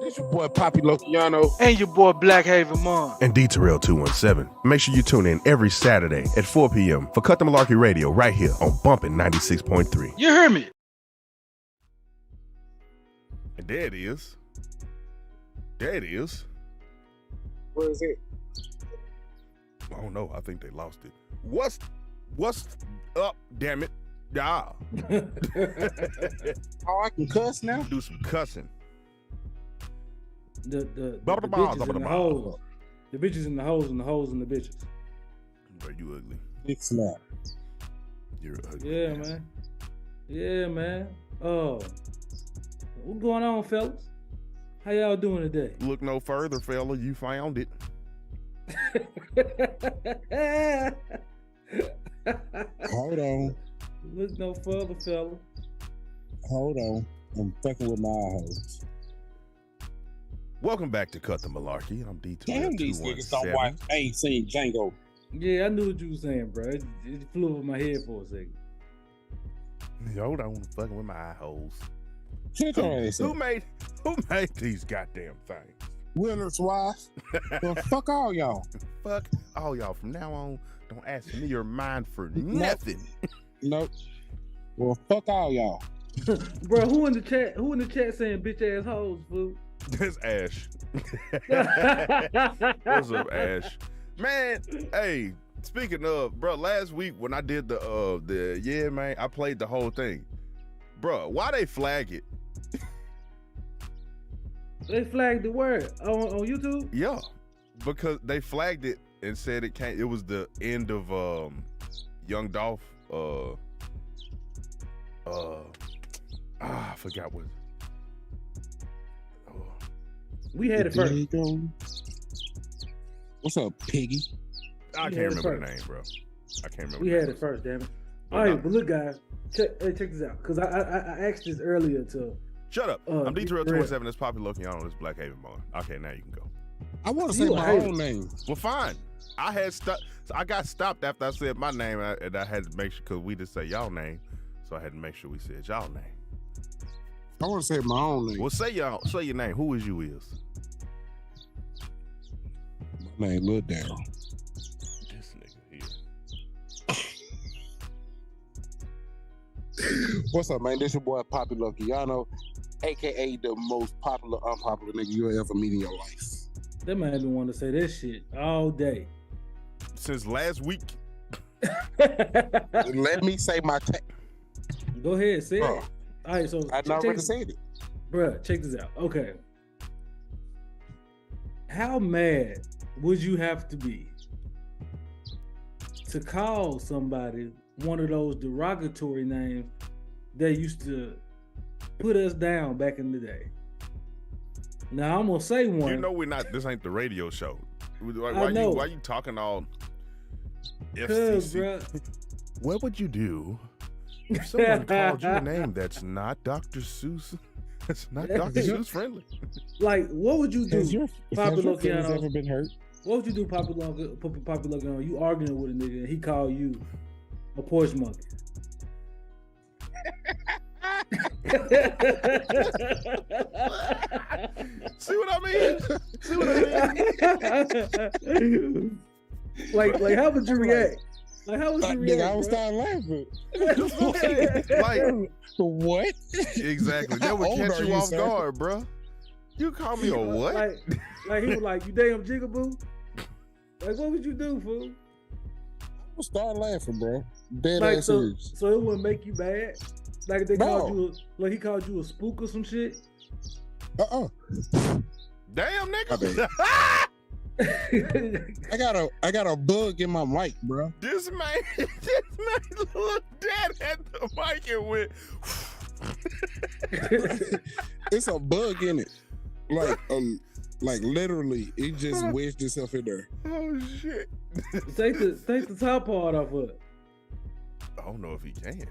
It's your boy Poppy Lokiano. And your boy Black Haven Mon. And D Terrell 217. Make sure you tune in every Saturday at 4 p.m. for Cut The Malarkey Radio right here on Bumpin' 96.3. You hear me? And there it is. There it is. Where is it? I don't know. I think they lost it. What's up, damn it? Yeah. Oh, I can cuss now? Do some cussing. The bitches in the hoes. The bitches in the hoes and the hoes in the bitches. Bro, you ugly. Big snap. You're ugly. Yeah, man. Yeah, man. Oh. What's going on, fellas? How y'all doing today? Look no further, fella. You found it. Hold on. Look no further, fella. Hold on. I'm fucking with my hoes. Welcome back to Cut The Malarkey. I'm D2. Damn, these niggas don't watch. I ain't seen Django. Yeah, I knew what you were saying, bro. It flew over my head for a second. Hold on, fucking with my eye holes. Who Who made these goddamn things? Willard's wife? Well, fuck all y'all. Fuck all y'all. From now on, don't ask me your mind for nothing. Nope. Well, fuck all y'all. Bro, who in the chat saying bitch ass hoes, fool? This Ash. What's up, Ash? Man, hey, speaking of, bro, last week when I did the yeah, man, I played the whole thing. Bro, why they flag it? They flagged the word on YouTube? Yeah, because they flagged it and said it was the end of Young Dolph. I forgot what. We had it first. What's up, Piggy? I can't remember the name, bro. I can't remember. We had it first, damn it. All right, but look, guys, check this out, because I asked this earlier to. Shut up. I'm D227. That's Poppy Lokiano. This Black Haven Mon. Okay, now you can go. I want to say my own name. Well, fine. I got stopped after I said my name, and I had to make sure, because we just say y'all name, so I had to make sure we said y'all name. I want to say my own name. Well, say your name. Who is you is? My name Lil Daryl. This nigga here. What's up, man? This your boy Poppy Lokiano, aka the most popular, unpopular nigga you'll ever meet in your life. That man been wanting to say that shit all day. Since last week. Let me say my Go ahead, say it. All right, so I already said it. Bruh, check this out. Okay. How mad would you have to be to call somebody one of those derogatory names that used to put us down back in the day? Now I'm gonna say one. You know we're not. This ain't the radio show. Why you talking all FCC? What would you do if someone called you a name that's not Dr. Seuss? It's not Dr. Seuss friendly. Like, what would you do? Has your feelings ever been hurt? What would you do, Poppy Lokiano? You arguing with a nigga and he called you a porch monkey. See what I mean? Like how would you react? Like how would you react? Nigga, I would start laughing. Like what? Exactly. That would catch you off guard, bro. You call me a what? Like he was like, you damn jigaboo. Like what would you do, fool? I would start laughing, bro. Dead like, ass so serious. it wouldn't make you bad. Like if they called you, like he called you a spook or some shit. Damn, nigga. I got a bug in my mic, bro. This man looked dead at the mic and went. It's a bug in it. Like literally, it just wedged itself in there. Oh shit! Take the top part off of it. I don't know if he can.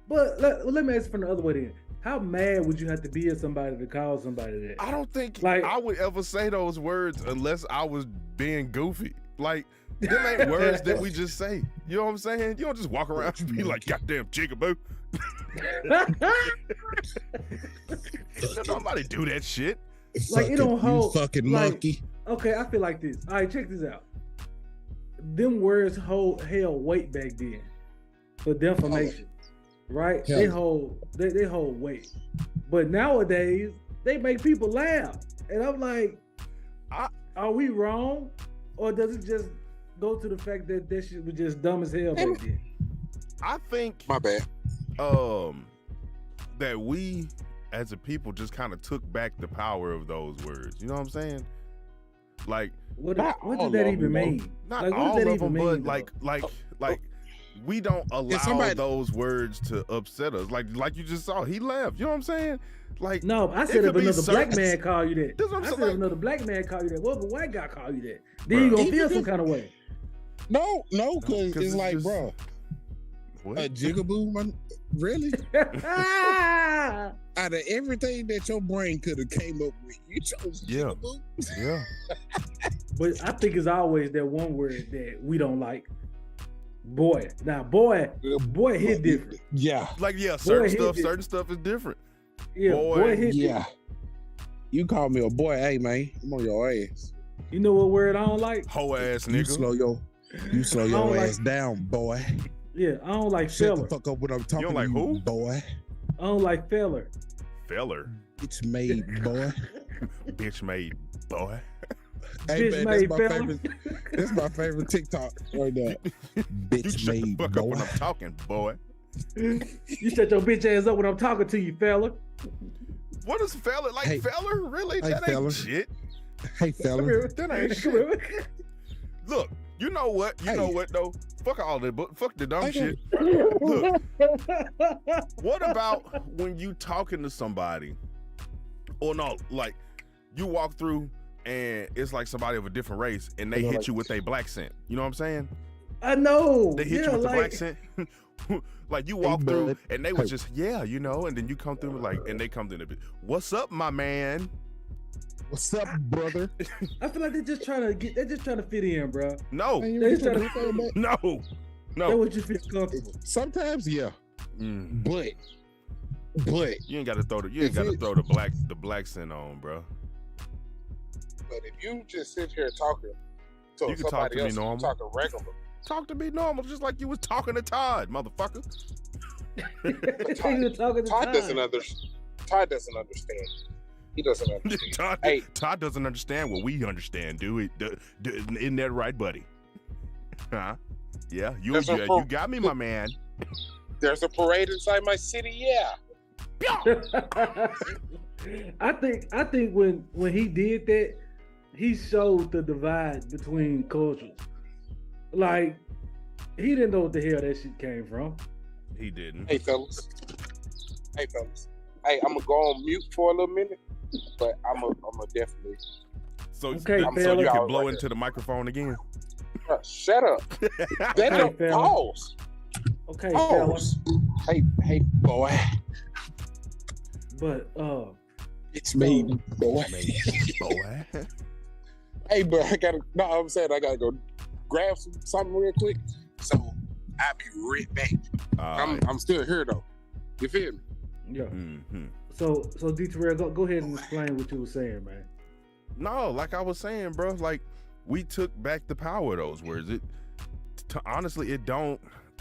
But let me ask from the other way then. How mad would you have to be at somebody to call somebody that? I don't think I would ever say those words unless I was being goofy. Like, Them ain't words that we just say. You know what I'm saying? You don't just walk around and be like, goddamn jigaboo. Nobody do that shit. Like, it don't hold. You fucking like, monkey. Okay, I feel like this. All right, check this out. Them words held weight back then for defamation, right? Hell. They hold weight. But nowadays, they make people laugh. And I'm like, are we wrong? Or does it just go to the fact that that shit was just dumb as hell back then? I think My bad. that we as a people just kind of took back the power of those words. You know what I'm saying? Like, What Not did all that of even them, though. mean? not Like, what all does that of even them, mean, but though? like we don't allow somebody- those words to upset us. Like you just saw, he left. You know what I'm saying? Like, No, I it said could if be another black certain- man call you that. That's what I'm I saying, said if like- another black man call you that. What if a white guy call you that? Then you Bruh. gonna feel some kind of way. No, because 'cause it's it's like, just- bro, what? a jigaboo, man, really? Out of everything that your brain could have came up with, you chose Yeah. jigaboo? Yeah. But I think it's always that one word that we don't like. Boy. Now, boy hit different. Yeah, Like, yeah, Boy, certain stuff is different. Yeah, Boy, boy hit yeah. different. You call me a boy, hey man, I'm on your ass. You know what word I don't like? Hoe ass You nigga. slow your I don't ass like- down, boy. Yeah, I don't like Shut feller. the fuck up when I'm talking don't like to you, who? boy. I don't like feller. Feller. It's made, boy. Bitch made boy. Hey Bitch man, made that's my fella. favorite. That's my favorite TikTok right now. You Bitch shut the made, fuck up boy. when I'm talking, boy. You shut your bitch ass up when I'm talking to you, fella. What is feller? Like, Hey. feller? Really? Hey, That feller. ain't shit. Hey Come fella, here. That ain't Come here. Look, you know what? You Hey. know what, though? Fuck all that, but fuck the dumb I shit. What about when you talking to somebody, or no, like you walk through and it's like somebody of a different race and they And they're hit like- you with a black scent. You know what I'm saying? I know. They hit yeah, you with the like, black scent. Like you walk through bud. and they was just, yeah, you know, and then you come through like, and they come through and be, what's up, my man? what's up, brother? I feel like they're just trying to fit in, bro. No, Man, you They just tryna- do something about- no, That's no. what you feel comfortable. Sometimes, yeah, Mm. but You ain't got to throw the If it- the black scent on, bro. but if you just sit here talking to You can talk somebody to me else, normal. you talking regular. Talk to me normal, just like you was talking to Todd, motherfucker. You were talking to Todd doesn't understand. He doesn't understand. Hey. Todd doesn't understand what we understand, dude. Isn't that right, buddy? Huh? Yeah, you That's a pro- you got me, my man. There's a parade inside my city. Yeah. I think when he did that, he showed the divide between cultures. Like, he didn't know what the hell that shit came from. He didn't. Hey fellas. Hey, I'm gonna go on mute for a little minute, but I'm gonna definitely So, Okay, so fella. you can Y'all blow right into the microphone again. shut up. That Okay, don't fella. pause. Okay, fella. Pause. Hey, boy. But It's me, boy. Boy. Hey, but I gotta go grab something real quick. So I'll be right back. I'm still here though. You feel me? yeah. Mhm. So D Terrell, go ahead and explain what you were saying, man. No, like I was saying, bro, like we took back the power of those words. Honestly, I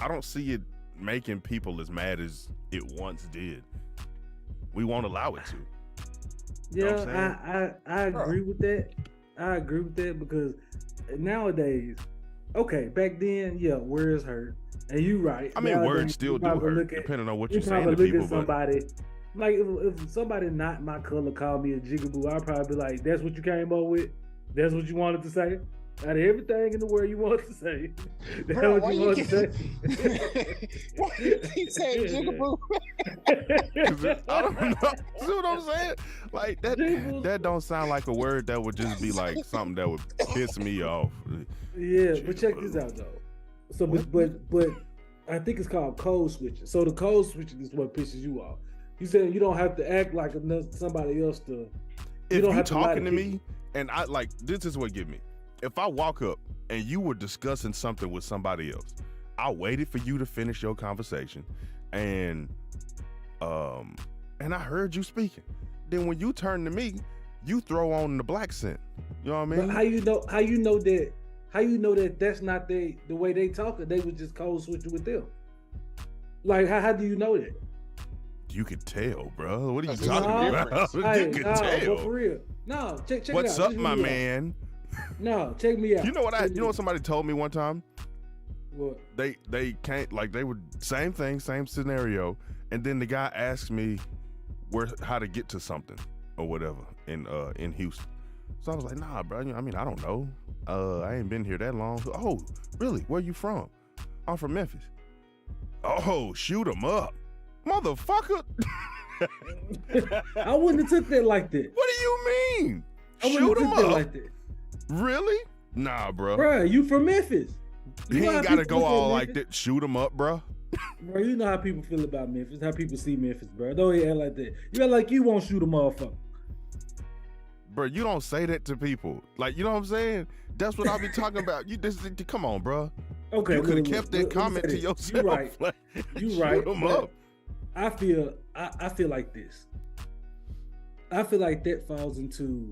don't see it making people as mad as it once did. We won't allow it to. You know what I'm Yeah, I agree with that. I agree with that because nowadays, okay, back then, yeah, words hurt, and you right. I mean, Nowadays, words still you do probably hurt, look at- depending on what You you're saying probably to look people. at But somebody like if somebody not my color called me a jigaboo, I'd probably be like, "That's what you came up with. That's what you wanted to say." Out of everything in the world you wanted to say, that's Bro, what why you you wanted to say. Why you keep saying jigaboo? I don't know. See what I'm saying? Like that. Jingles. That don't sound like a word that would just be like something that would piss me off. Yeah, but check this out though. So, but I think it's called code switching. So the code switching is what pisses you off. You saying you don't have to act like somebody else to. If don't you have to lie talking to people. me and I like this is what get me. If I walk up and you were discussing something with somebody else. I waited for you to finish your conversation, and I heard you speaking. Then when you turn to me, you throw on the black scent. You know what I mean? But how you know that that's not the way they talk? They was just code switching with them. Like how do you know that? You could tell, bro. What are you That's talking about? Hey, You could tell. But for real. No, check What's it out. up, my man? No, check me out. You know what somebody told me one time? What? They can't, like, they were same thing, same scenario, and then the guy asked me how to get to something or whatever in Houston. So I was like, nah, bro. I mean, I don't know. I ain't been here that long. Oh, really? Where you from? I'm from Memphis. Oh, shoot 'em up, motherfucker. I wouldn't have took that like that. What do you mean? I Shoot wouldn't 'em have took up? that like that. Really? Nah, bro. Bro, you from Memphis. He ain't gotta go all like that. Shoot 'em up, bro. Bro, you know how people feel about Memphis, how people see Memphis, bro. Don't act like that. You act like you won't shoot a motherfucker. Bro, you don't say that to people. Like, you know what I'm saying? That's what I be talking about. Come on, bro. Okay, You could have kept that comment to yourself. You right. Like, You right. Shoot 'em up. I feel like this. I feel like that falls into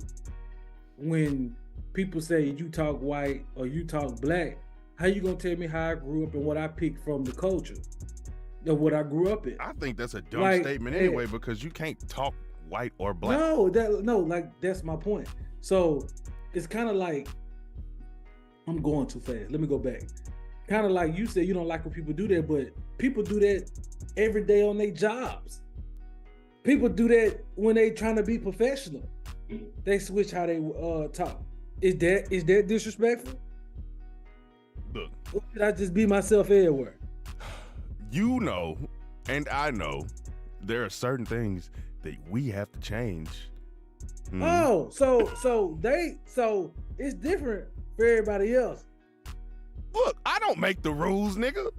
when people say you talk white or you talk black. How you gonna tell me how I grew up and what I picked from the culture of what I grew up in? I think that's a dumb Like, statement anyway, because you can't talk white or black. No, like that's my point. So it's kind of like I'm going too fast. Let me go back. Kind of like you said, you don't like when people do that, but people do that every day on their jobs. People do that when they trying to be professional. They switch how they talk. Is that disrespectful? Look, Or should I just be myself everywhere? you know, and I know, there are certain things that we have to change. Oh, so it's different for everybody else. Look, I don't make the rules, nigga.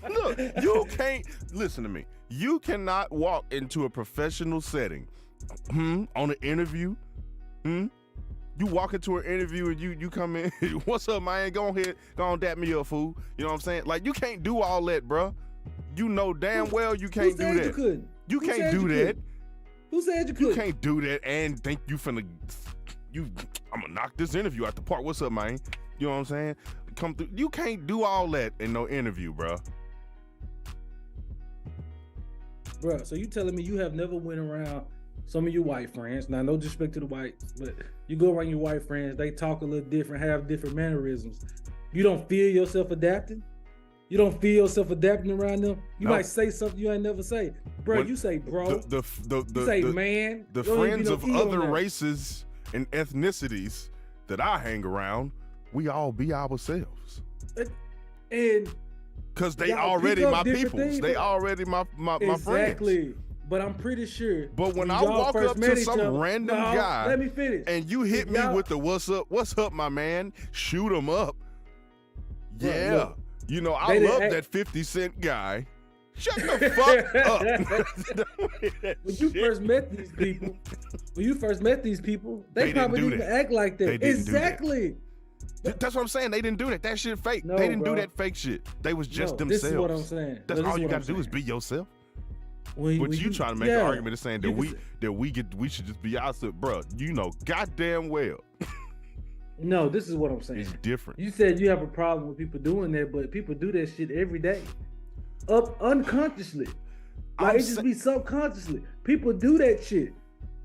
Look, you can't, listen to me. You cannot walk into a professional setting, on an interview, You walk into an interview and you come in, what's up, man? Go ahead, go on, dap me up, fool. You know what I'm saying? Like, you can't do all that, bro. You know damn well you can't do that. You couldn't? You can't do that. Who said you couldn't? You can't do that and think you finna, I'm gonna knock this interview out the park. What's up, man? You know what I'm saying? Come through. You can't do all that in no interview, bro. Bro, so you telling me you have never went around some of your white friends, now no disrespect to the whites, but you go around your white friends, they talk a little different, have different mannerisms. You don't feel yourself adapting? You don't feel yourself adapting around them? You might say something you ain't never say. Bro, you say bro, you say man. The friends of other races and ethnicities that I hang around, we all be ourselves. And because they already my peoples. They already my friends. Exactly. But I'm pretty sure. But when I walk up to some random guy, let me finish, and you hit me with the what's up, my man? Shoot 'em up. Yeah. Look, you know, I love that 50 Cent guy. Shut the fuck up. When you first met these people, they probably didn't act like that. Exactly. That's what I'm saying. They didn't do that. That shit fake. They didn't do that fake shit. They was just themselves. This is what I'm saying. That's all you gotta do is be yourself. But you trying to make an argument of saying that we should just be ourselves, bro. You know goddamn well. No, this is what I'm saying. It's different. You said you have a problem with people doing that, but people do that shit every day, unconsciously. Like it just be subconsciously. People do that shit.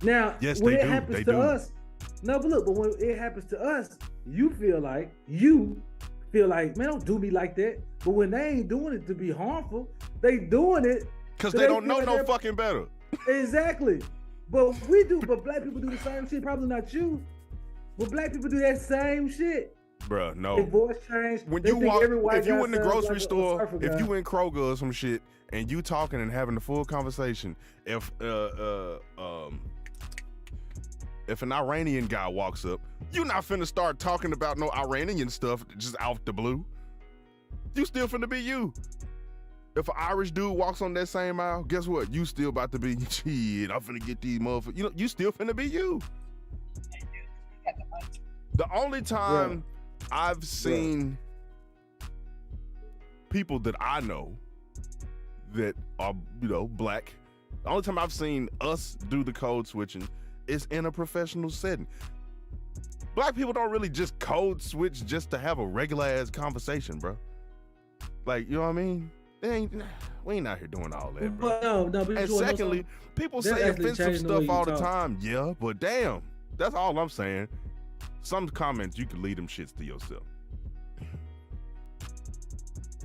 Now, when it happens to us, no, but look, but when it happens to us, you feel like, man, don't do me like that. But when they ain't doing it to be harmful, they doing it because they don't know no fucking better. Exactly. But black people do the same shit. Probably not you, but black people do that same shit. Bruh, no. Their voice change. When you walk, if you in the grocery store, if you in Kroger or some shit, and you talking and having a full conversation, if an Iranian guy walks up, you not finna start talking about no Iranian stuff just out the blue. You still finna be you. If an Irish dude walks on that same aisle, guess what? You still about to be, shit, I'm finna get these motherfuckers. You know, you still finna be you. The only time I've seen people that I know that are, black, the only time I've seen us do the code switching is in a professional setting. Black people don't really just code switch just to have a regular ass conversation, bro. Like, you know what I mean? We ain't out here doing all that, bro. No. And secondly, people say offensive stuff all the time. Yeah, but damn, that's all I'm saying. Some comments, you can leave them shits to yourself.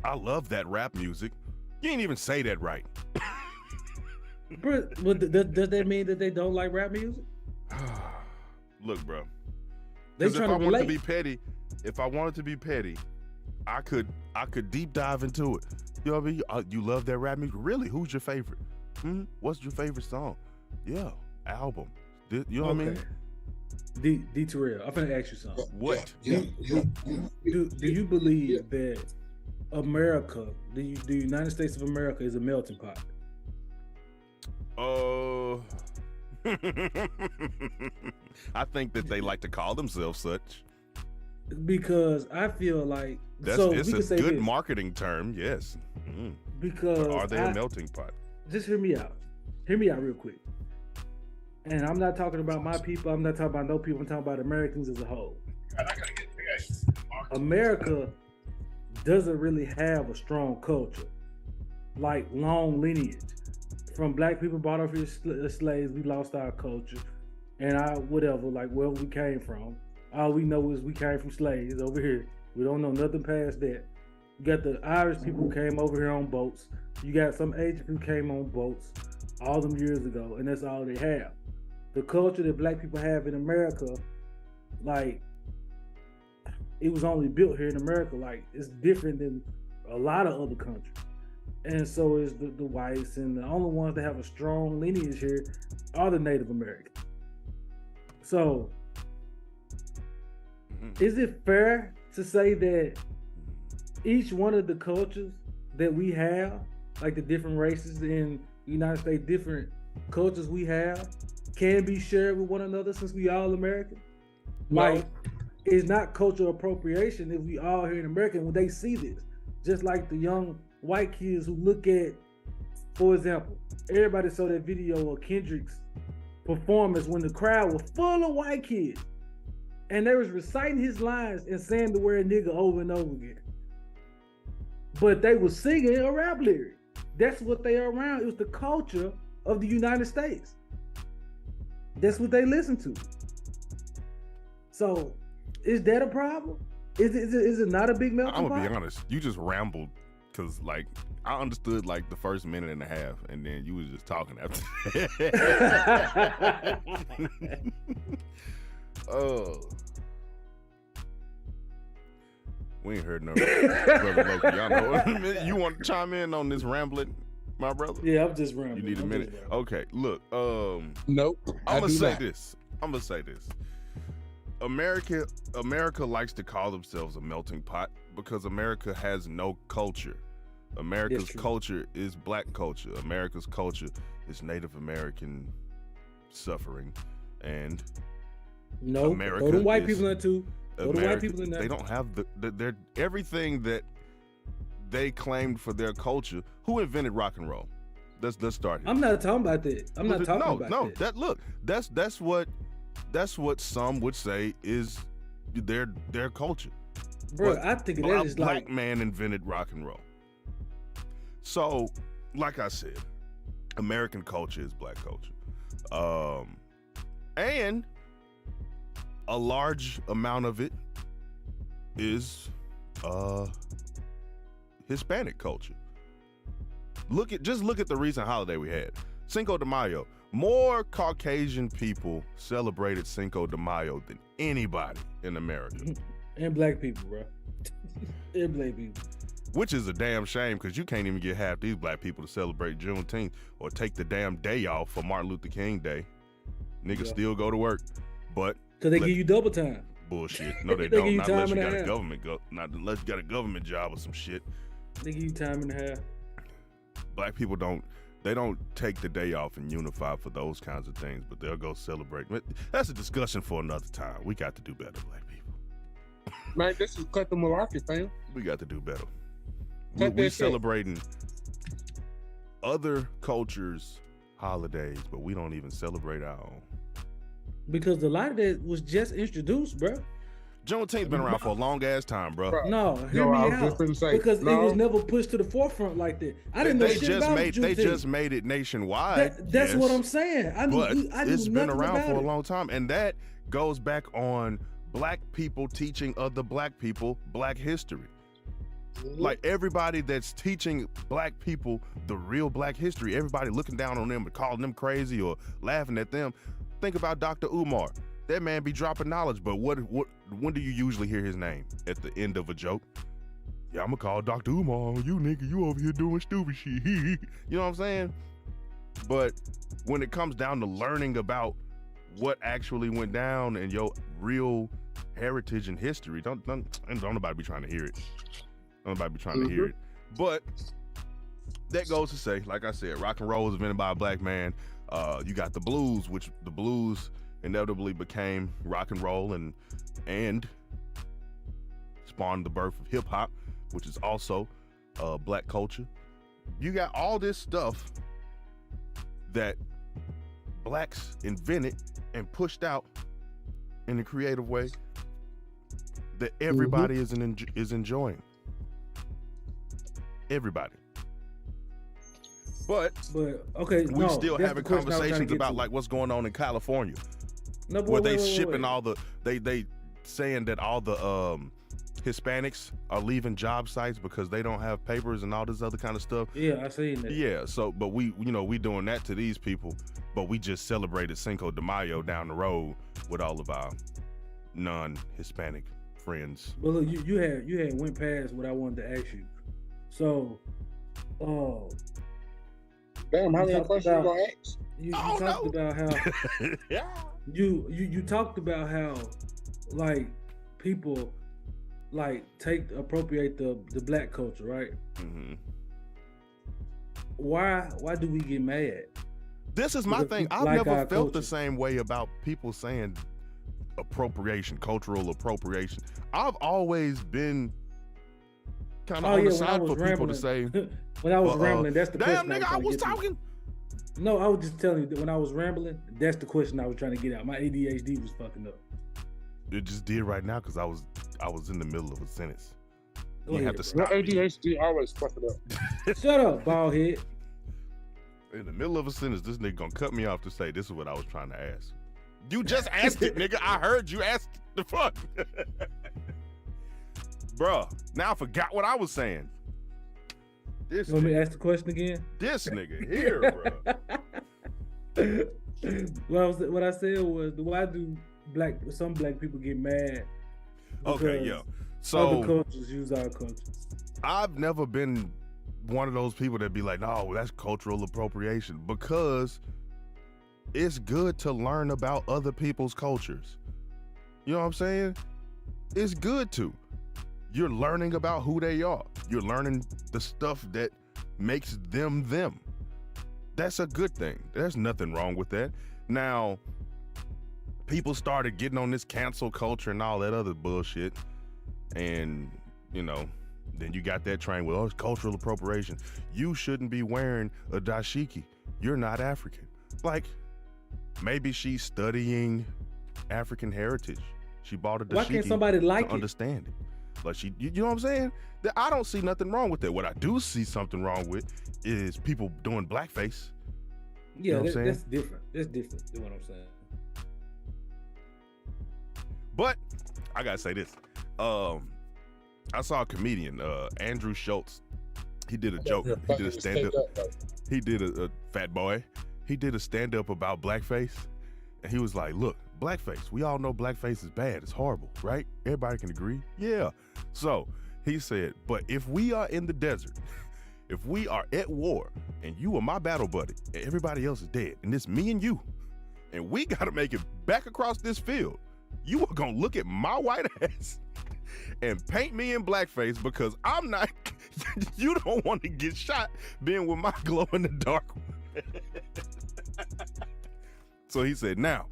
I love that rap music. You ain't even say that right. Bro, does that mean that they don't like rap music? Look, bro. They Because if I wanted to be petty, I could deep dive into it. You know what I mean? You love that rap music? Really? Who's your favorite? What's your favorite song? Yeah, album. You know what I mean? D Terrell, I'm gonna ask you something. What? Yeah. Do you believe that America, the United States of America, is a melting pot? I think that they like to call themselves such. Because I feel like it's a good marketing term, yes. Because but are they a melting pot? Just hear me out. Hear me out real quick. And I'm not talking about my people. I'm not talking about no people. I'm talking about Americans as a whole. America doesn't really have a strong culture, like long lineage. From black people brought over here slaves, we lost our culture, and where we came from. All we know is we came from slaves over here. We don't know nothing past that. You got the Irish people who came over here on boats. You got some Asian people who came on boats all them years ago, and that's all they have. The culture that black people have in America, like, it was only built here in America. Like, it's different than a lot of other countries. And so is the whites, and the only ones that have a strong lineage here are the Native Americans. So, is it fair to say that each one of the cultures that we have, like the different races in the United States, different cultures we have, can be shared with one another since we all American? Like, it's not cultural appropriation if we all here in America, and when they see this, just like the young white kids who look at, for example, everybody saw that video of Kendrick's performance when the crowd was full of white kids, and they was reciting his lines and saying the word nigga over and over again. But they was singing a rap lyric. That's what they are around. It was the culture of the United States. That's what they listen to. So, is that a problem? Is it not a big melting pot? I'm gonna be honest. You just rambled because, like, I understood like the first minute and a half, and then you was just talking after that. Oh, we ain't heard no brother Loki. Y'all know. You want to chime in on this rambling, my brother? Yeah, I'm just rambling. You need a minute. Okay, look. Nope. I'm gonna say this. America likes to call themselves a melting pot because America has no culture. America's culture is black culture. America's culture is Native American suffering, and America. Go to white people in too. Go to white people in there. They don't have they're everything that they claimed for their culture. Who invented rock and roll? Let's start here. I'm not talking about that. I'm not talking about that. That's what some would say is their culture. Bro, I think that is like a black man invented rock and roll. So, like I said, American culture is black culture. And a large amount of it is Hispanic culture. Just look at the recent holiday we had, Cinco de Mayo. More Caucasian people celebrated Cinco de Mayo than anybody in America. And black people, bro. And black people. Which is a damn shame because you can't even get half these black people to celebrate Juneteenth or take the damn day off for Martin Luther King Day. Niggas still go to work, but because they give you double time. Bullshit. No, they don't. Not unless you got a government not unless you got a government job or some shit. They give you time and a half. Black people don't take the day off and unify for those kinds of things, but they'll go celebrate. That's a discussion for another time. We got to do better, black people. Man, this is Cut The Malarkey, fam. We got to do better. Cut We that shit. celebrating other cultures' holidays, but we don't even celebrate our own. Because a lot of that was just introduced, bro. Juneteenth's been around for a long ass time, bro. Bro. No, hear No, I me was just out. finna say, Because no. it was never pushed to the forefront like that. I didn't know They shit just about made they Juneteenth. just made it nationwide. That's yes, what I'm saying. I but knew it's been nothing around about for a it. long time, and that goes back on black people teaching other black people black history. Like everybody that's teaching black people the real black history, everybody looking down on them and calling them crazy or laughing at them. Think about Dr. Umar. That man be dropping knowledge, but when do you usually hear his name? At the end of a joke? Yeah, I'm gonna call Dr. Umar on you, nigga. You over here doing stupid shit. You know what I'm saying? But when it comes down to learning about what actually went down and your real heritage and history, don't nobody be trying to hear it. Don't nobody be trying to hear it. But that goes to say, like I said, rock and roll was invented by a black man. You got the blues, which the blues inevitably became rock and roll and spawned the birth of hip hop, which is also black culture. You got all this stuff that blacks invented and pushed out in a creative way that everybody is enjoying. Everybody. But okay, we still having conversations about like what's going on in California. No, where they shipping all the they saying that all the Hispanics are leaving job sites because they don't have papers and all this other kind of stuff. Yeah, I seen that. Yeah, so but we doing that to these people, but we just celebrated Cinco de Mayo down the road with all of our non-Hispanic friends. Well, look, you had went past what I wanted to ask you. So, damn, how many questions you gonna ask? You talked about how Yeah. You talked about how like people like appropriate the black culture, right? Mm-hmm. Why do we get mad? This is my thing. I've like never our felt the culture. same way about people saying appropriation, cultural appropriation. I've always been kind of on the side for people to say. When I was rambling, that's the damn question. nigga, I was talking. No, I was just telling you that when I was rambling, that's the question I was trying to get out. My ADHD was fucking up. It just did right now because I was in the middle of a sentence. Go You ahead, have to bro. stop. me. ADHD always fucking up. Shut up, bald head. In the middle of a sentence, this nigga gonna cut me off to say this is what I was trying to ask. You just asked it, nigga. I heard you ask the fuck. Bruh, now I forgot what I was saying. This You want me to nigga, ask the question again? this nigga here, bro. What I said was, why do some black people get mad? Okay, because yo. So other cultures use our culture. I've never been one of those people that be like, no, that's cultural appropriation, because it's good to learn about other people's cultures. You know what I'm saying? It's good to. You're learning about who they are. You're learning the stuff that makes them them. That's a good thing. There's nothing wrong with that. Now, people started getting on this cancel culture and all that other bullshit. And, then you got that train with, it's cultural appropriation. You shouldn't be wearing a dashiki. You're not African. Like, maybe she's studying African heritage. She bought a dashiki. Why can't somebody like to it? understand it. Like you know what I'm saying? I don't see nothing wrong with that. What I do see something wrong with is people doing blackface. Yeah, You know what I'm that's different. That's different. Is what I'm saying. But I gotta say this. I saw a comedian, Andrew Schultz. He did a joke. He did a stand-up. He did a fat boy. He did a stand-up about blackface. And he was like, look, blackface. We all know blackface is bad. It's horrible, right? Everybody can agree. Yeah. So he said, but if we are in the desert, if we are at war and you are my battle buddy and everybody else is dead and it's me and you and we got to make it back across this field, you are going to look at my white ass and paint me in blackface because I'm not, you don't want to get shot being with my glow in the dark one. So he said, now,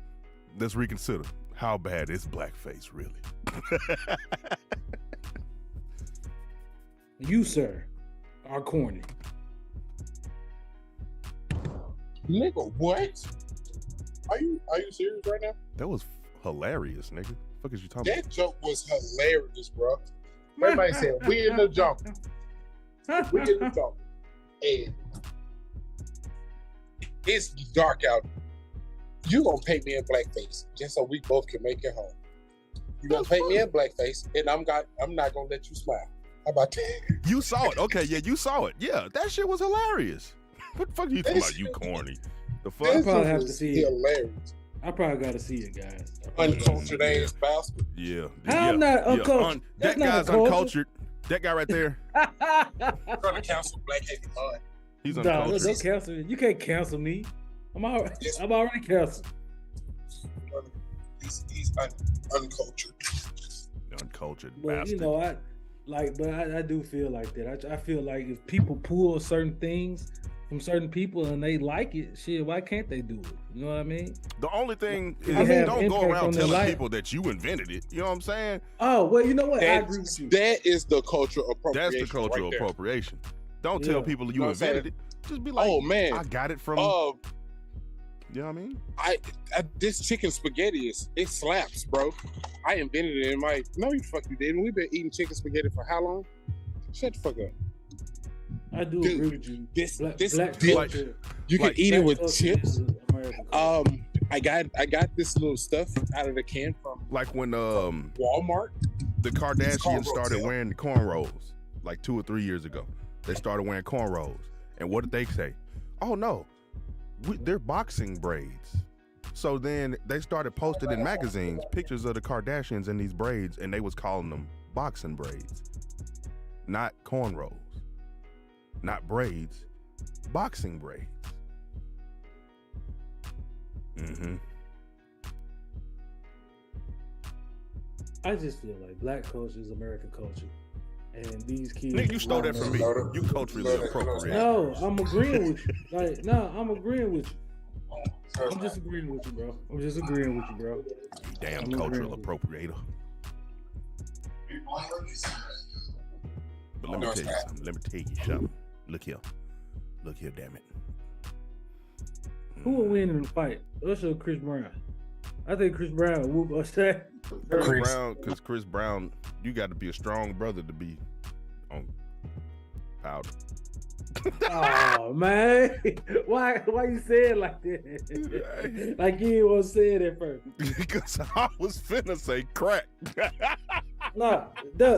let's reconsider. How bad is blackface really? You, sir, are corny. Nigga, what? Are you serious right now? That was hilarious, nigga. The fuck is you talking That joke was hilarious, bro. Everybody said, we in the jungle. We in the jungle. And it's dark out. You gonna paint me in blackface just so we both can make it home. You gonna paint me in blackface, and I'm not gonna let you smile. How about that? You saw it. Okay, yeah, you saw it. Yeah, that shit was hilarious. What the fuck are you talking about, you corny? The fuck? I probably have to see it. Hilarious. I probably gotta see it, guys. Uncultured ass bastard. Yeah. I'm not uncultured. That guy's uncultured. That guy right there. Trying to cancel Black Haven Mud. He's No, uncultured. don't cancel me. You can't cancel me. I'm already canceled. He's uncultured. Uncultured Well, bastard. you know, I do feel like that. I feel like if people pull certain things from certain people and they like it, shit, why can't they do it? You know what I mean? The only thing is, have don't go impact around on their telling life. people that you invented it. You know what I'm saying? Oh, well, you know what? I agree with you. That is the cultural appropriation. That's the cultural right there. appropriation. Don't Yeah. tell people you No, I'm invented saying- it. Just be like, Oh man, I got it from. You know what I mean? I this chicken spaghetti it slaps, bro. I invented it in my. No, you fuck you didn't. We've been eating chicken spaghetti for how long? Shut the fuck up. I do Dude, agree with you. This Black dip, culture. you can like eat it Black with culture chips. is American culture. I got this little stuff out of the can from Like when Walmart. the Kardashians cornrows, started yeah. wearing the cornrows, like 2 or 3 years ago. They started wearing cornrows, and what did they say? Oh no, they're boxing braids. So then they started posting in magazines pictures of the Kardashians in these braids, and they was calling them boxing braids, not cornrows, not braids, boxing braids. Mm-hmm. I just feel like black culture is American culture, and these kids. Nigga, you stole that from me. You culturally appropriate. No, I'm agreeing with you. Like, no, I'm agreeing with you. I'm just agreeing with you, bro. I'm just agreeing with you, bro. You damn I'm cultural agreeing. appropriator. But let me tell you something. Let me tell you something. Look here. Look here, damn it. Who will win in the fight? Us or Chris Brown? I think Chris Brown will whoop us. Chris Brown, you got to be a strong brother to be on powder. Oh man, why you say it like that? Like you didn't want to say it at first. Because I was finna say crack. No,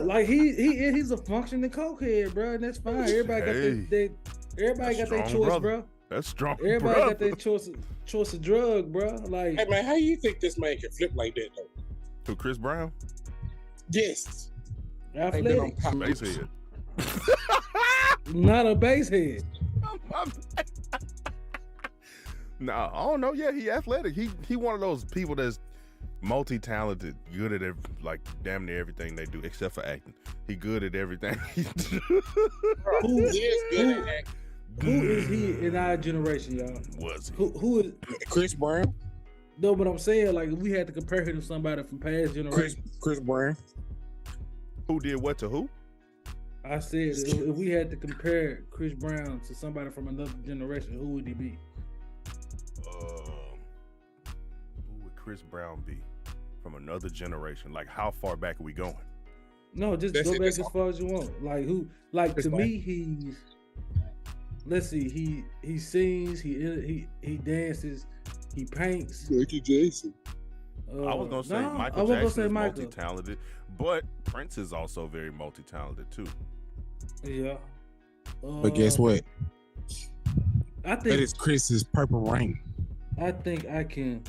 like he's a functioning cokehead, bro, and that's fine. Everybody got everybody got their strong choice, brother. bro. That's strong. Everybody brother. got their choice of drug, bro. Like, Hey man, how you think this man can flip like that though? To Chris Brown? Yes. athletic, Basehead. not a base head. Nah, I don't know. Yeah, he athletic. He one of those people that's multi-talented, good at like damn near everything they do, except for acting. He good at everything he do. Who He is good at acting. Who is he in our generation, y'all? Was he? Who is? Chris Brown. No, but I'm saying, like, if we had to compare him to somebody from past generations. Chris Brown. Who did what to who? I said, if we had to compare Chris Brown to somebody from another generation, who would he be? Who would Chris Brown be from another generation? Like, how far back are we going? No, just That's go it, back that's as all. far as you want. Like who? Like Chris to Brown. me, he's. Let's see. He sings. He dances. He paints. Michael Jackson. I was gonna say no, I Michael wasn't gonna Jackson say is Michael. multi-talented, but Prince is also very multi-talented too. Yeah. But guess what? I That think is Chris's Purple Rain. I think I can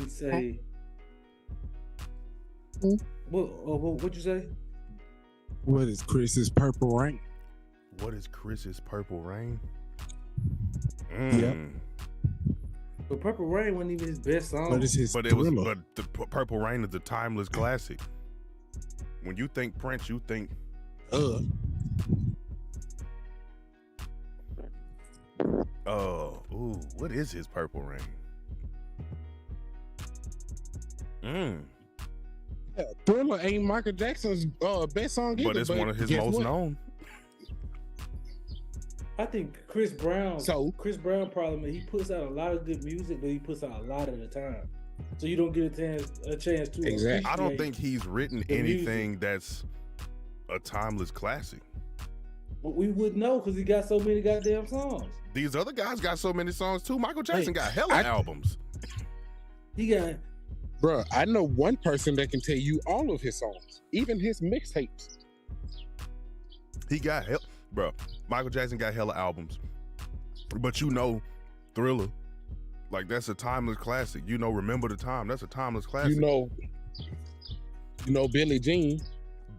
say. Hmm? What you say? What is Chris's Purple Rain? What is Chris's Purple Rain? Yep. But Purple Rain wasn't even his best song. What is his But it was. Thriller? But the Purple Rain is a timeless classic. When you think Prince, you think what is his Purple Rain? Thriller ain't Michael Jackson's best song either, But it's one of his most known. I think Chris Brown. So Chris Brown problem is he puts out a lot of good music, but he puts out a lot at a time, so you don't get a chance to. Exactly. I don't think he's written anything that's a timeless classic. But we would know because he got so many goddamn songs. These other guys got so many songs too. Michael Jackson got hella albums. He got. Bruh, I know one person that can tell you all of his songs, even his mixtapes. He got bro. Michael Jackson got hella albums, but you know, Thriller, like that's a timeless classic. You know, Remember the Time, that's a timeless classic. You know, Billie Jean,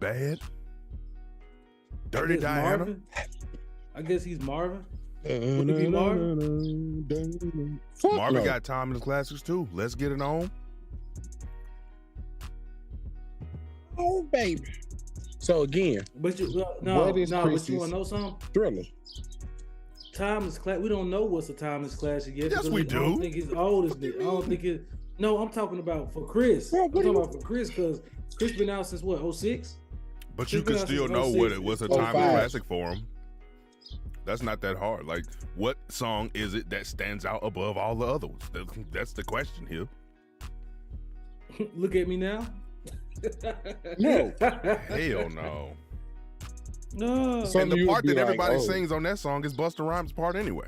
Bad, Dirty Diana. Marvin. I guess he's Marvin. Would it be Marvin? Marvin got timeless classics too. Let's Get It On. Oh baby. So again, But you but you want to know something? Thriller. Timeless class. We don't know what's a timeless classic yet. Yes, we I don't do. think it's old as this. I don't think it. No, I'm talking about for Chris. Bro, I'm talking about for Chris because Chris been out since what? 06? But you could still know what it was a timeless 05. classic for him. That's not that hard. Like, what song is it that stands out above all the others? That's the question here. Look at me now. No. Hell no. No. Some And of the you part would be that like, everybody oh. sings on that song is Busta Rhymes' part anyway.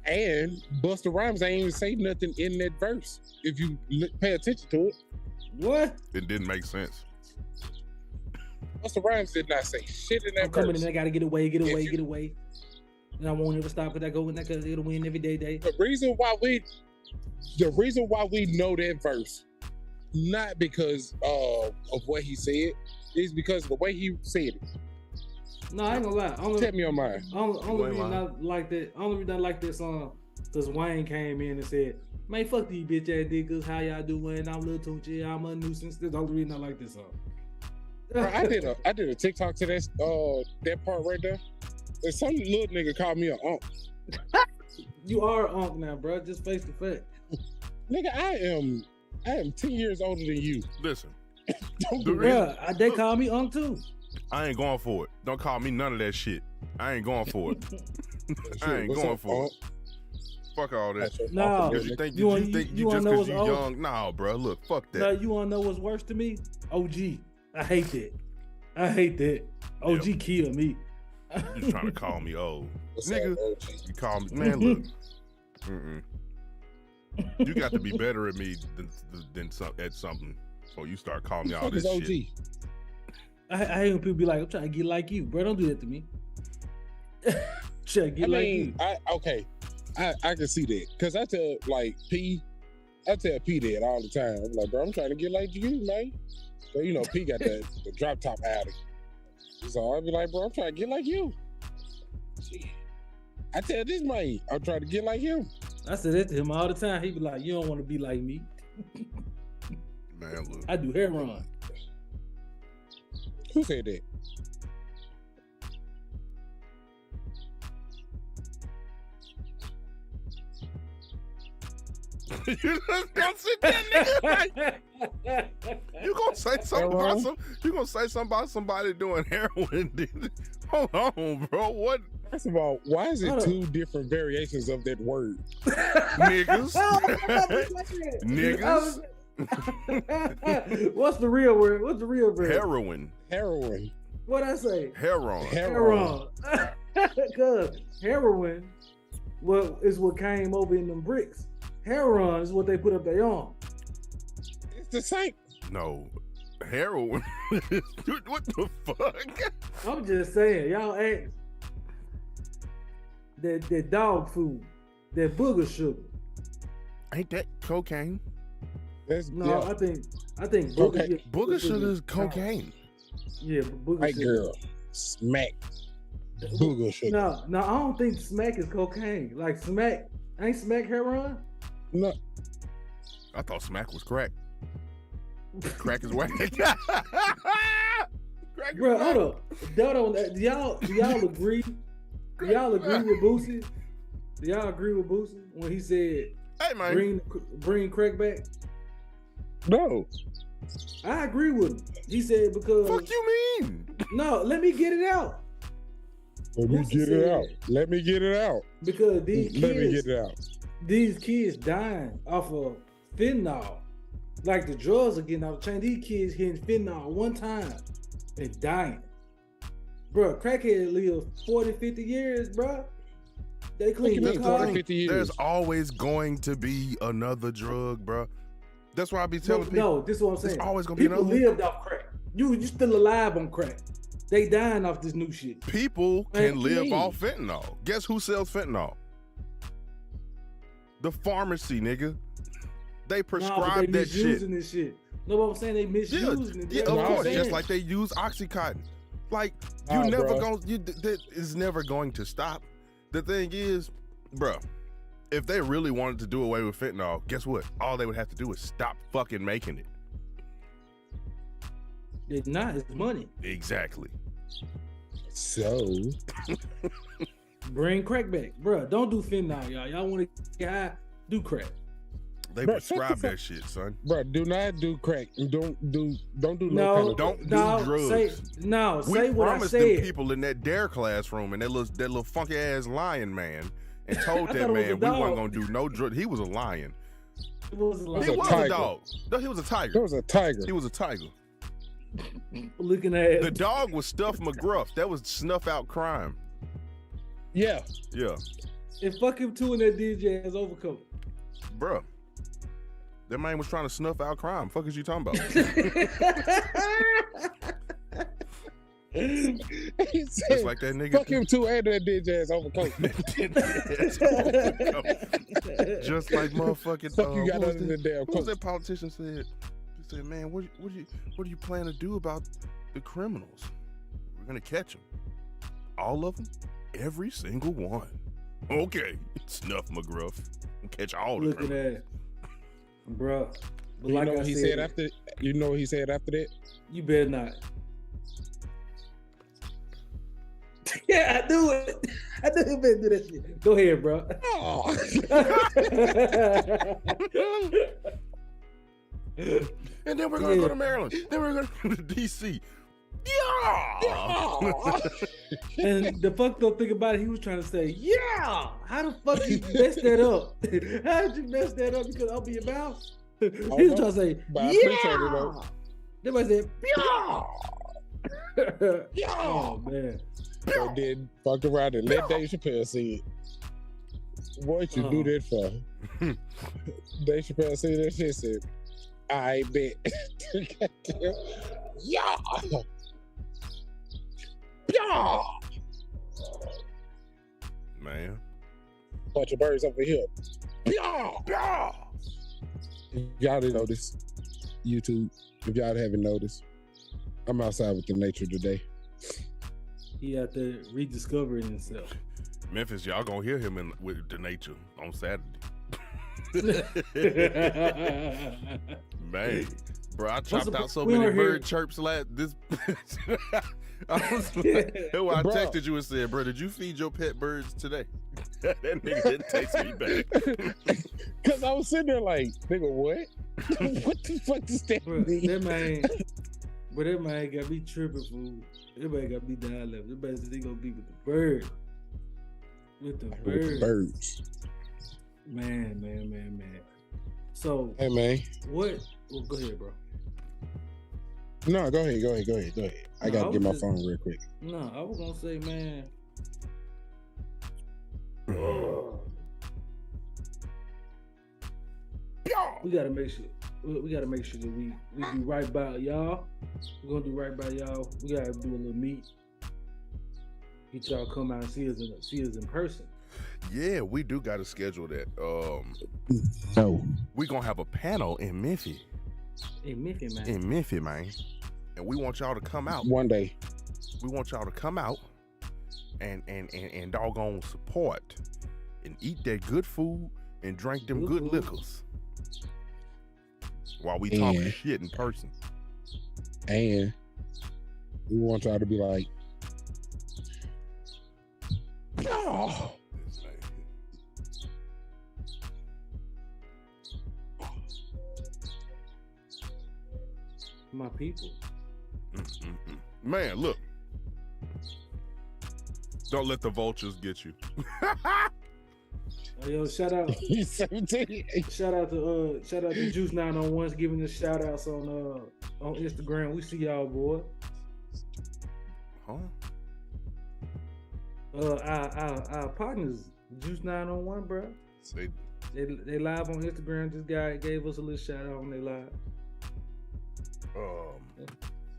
And Busta Rhymes ain't even say nothing in that verse. If you pay attention to it, What? It didn't make sense. Busta Rhymes did not say shit in that I'm coming verse. in. I gotta get away. Get If away. you- Get away. And I won't ever stop because I go in there because it'll win every day. The reason why we know that verse, not because of what he said, is because of the way he said it. No, I ain't gonna lie. Tell me on mine. Only reason I like that. Only reason I like that song because Wayne came in and said, "Man, fuck these bitch ass niggas. How y'all doing? I'm Lil Tunechi. I'm a nuisance." That's the only reason I like this song. Bro, I did a TikTok to that part right there. And some little nigga called me an unk. You are an unk now, bro. Just face the fact. Nigga, I am 10 years older than you. Listen, Don't The do reason- that. Bruh, they call me unk too. I ain't going for it. Don't call me none of that shit. I ain't going for it. I ain't What's going up, for unk? it. Fuck all that. That's your No. uncle, Because you nigga. think You wanna- you just you wanna know because what's you old? young. Nah, bro. Look, fuck that. Now you wanna know what's worse to me? OG. I hate that. I hate that. OG killed me. You trying to call me old. What's Nigga. up, OG? You call me, man, look. You got to be better at me at something. So you start calling me all What this is OG? shit. I hate when people be like, "I'm trying to get like you, bro. Don't do that to me." Trying to get like you. I can see that. Cause I tell P that all the time. I'm like, bro, I'm trying to get like you, man. So you know, P got the drop top out. So I'll be like, bro, I'm trying to get like you. Shit. I tell this man, I'm trying to get like him. I said that to him all the time. He be like, "You don't want to be like me." Man, look. I do hair run. Who said that? You just gonna sit there, nigga. Like, you gonna say something about somebody doing heroin? Dude. Hold on, bro. What? First of all, why is it Hold on. two different variations of that word? Niggas. Niggas. What's the real word? What's the real word? Heroin. Heroin. What I say? Heroin. Heroin. Because heroin is what came over in them bricks. Heroin is what they put up their arm. It's the same. No. Heroin. Dude, what the fuck? I'm just saying, y'all ask that dog food, that booger sugar. Ain't that cocaine? That's No, yeah. I think Okay. Booger sugar is cocaine. Yeah, but booger White sugar. girl. Smack. Booger sugar. No, I don't think smack is cocaine. Like smack, ain't smack heroin? No. I thought smack was crack. Crack is whack. Crack is Bro, whack. hold up. Do y'all agree? Do y'all agree with Boosie? Do y'all agree with Boosie when he said Hey man, bring crack back? No. I agree with him. He said because. Fuck you mean? No, let me get it out. Let me get it out. Let me get it out. Because these kids. Let me get it out. These kids dying off of fentanyl. Like the drugs are getting out of chain. These kids hitting fentanyl one time and dying. Bro, crackhead live 40, 50 years, bro. They clean the 40, 50 years. There's always going to be another drug, bro. That's why I be telling people. No, this is what I'm saying. There's always gonna be people another. lived off crack. You still alive on crack. They dying off this new shit. People can live please. off fentanyl. Guess who sells fentanyl? The pharmacy, nigga. They prescribe they that shit. misusing this shit. No, what I'm saying, they misusing it. Yeah, That's of what I'm course. saying. Just like they use Oxycontin. Like you never bro. that is never going to stop. The thing is, bro, if they really wanted to do away with fentanyl, guess what? All they would have to do is stop fucking making it. It's not. It's money. Exactly. So Bring crack back, bro. Don't do fentanyl, y'all. Y'all want to get high? Do crack. They Bro, prescribe that shit, son. bro, do not do crack. And don't do no No, kind of Don't do drugs. Say We what I promised them said. people in that dare classroom and that little funky ass lion man and told I that thought it was man a we dog. wasn't gonna do no drug. He was a lion. It was It like He a was a tiger. dog. No, he was a That tiger. was a tiger. He was a tiger. looking at The dog was Stuff McGruff. That was snuff out crime. Yeah. Yeah, and fuck him too in that DJ ass overcoat. bruh. That man was trying to snuff out crime. Fuck is you talking about? He Just said, like that nigga. fuck him too and that DJ ass overcoat. Just like motherfucking. Fuck you got who was under the damn Who was coat. that politician said? He said, "Man, what do you plan to do about the criminals? We're gonna catch them, all of them, every single one." Okay, Snuff McGruff, we'll catch all the Looking criminals. at it, bro. But You like know I what he said after? You know what he said after that? You better not. Yeah, I knew it. I knew you better do that shit. Go ahead, bro. Oh. And then we're gonna go to Maryland. Then we're gonna go to DC. Yeah. And the fucked up thing about it, he was trying to say, yeah. How the fuck you mess that up? How did you mess that up? Because I'll be your mouth. He was trying to say, But I appreciate it, though. Everybody said, yeah. Yeah. Oh man. So then fuck around and let Dave Chappelle see it. What you do that for? Dave Chappelle see that shit said, I bet. Yeah. Yeah. Man. Bunch of birds over here. Yeah. Yeah. Y'all didn't notice. YouTube, if y'all haven't noticed, I'm outside with the nature today. He out there rediscovering himself. Memphis, y'all gonna hear him with the nature on Saturday. Man, bro, I chopped out so many bird chirps this. I was like, when I texted you and said, bro, did you feed your pet birds today? That nigga didn't text me back. Cause I was sitting there like, nigga, what? What the fuck does that Bro, mean? that man got me tripping, fool. Everybody got me down left. Everybody said they gonna be with the bird. With the bird. With the birds. Man. So, Hey, man. what? Well, go ahead, bro. No, go ahead. I No, gotta I get my was phone real quick. No, I was gonna say, man. We gotta make sure. We gotta make sure that we do right by y'all. We're gonna do right by y'all. We gotta do a little meet. Get y'all come out and see us in person. Yeah, we do got to schedule that. No. We gonna have a panel in Memphis. In Memphis, man. In Memphis, man. And we want y'all to come out. One day. We want y'all to come out and doggone support and eat that good food and drink them good liquors while we talk And- shit in person. And we want y'all to be like, oh. My people. Man, look. Don't let the vultures get you. Yo, shout out to Juice 901's giving us shout outs on Instagram. We see y'all, boy. Huh? Our partners, Juice 901, bro. They live on Instagram. This guy gave us a little shout out on their live.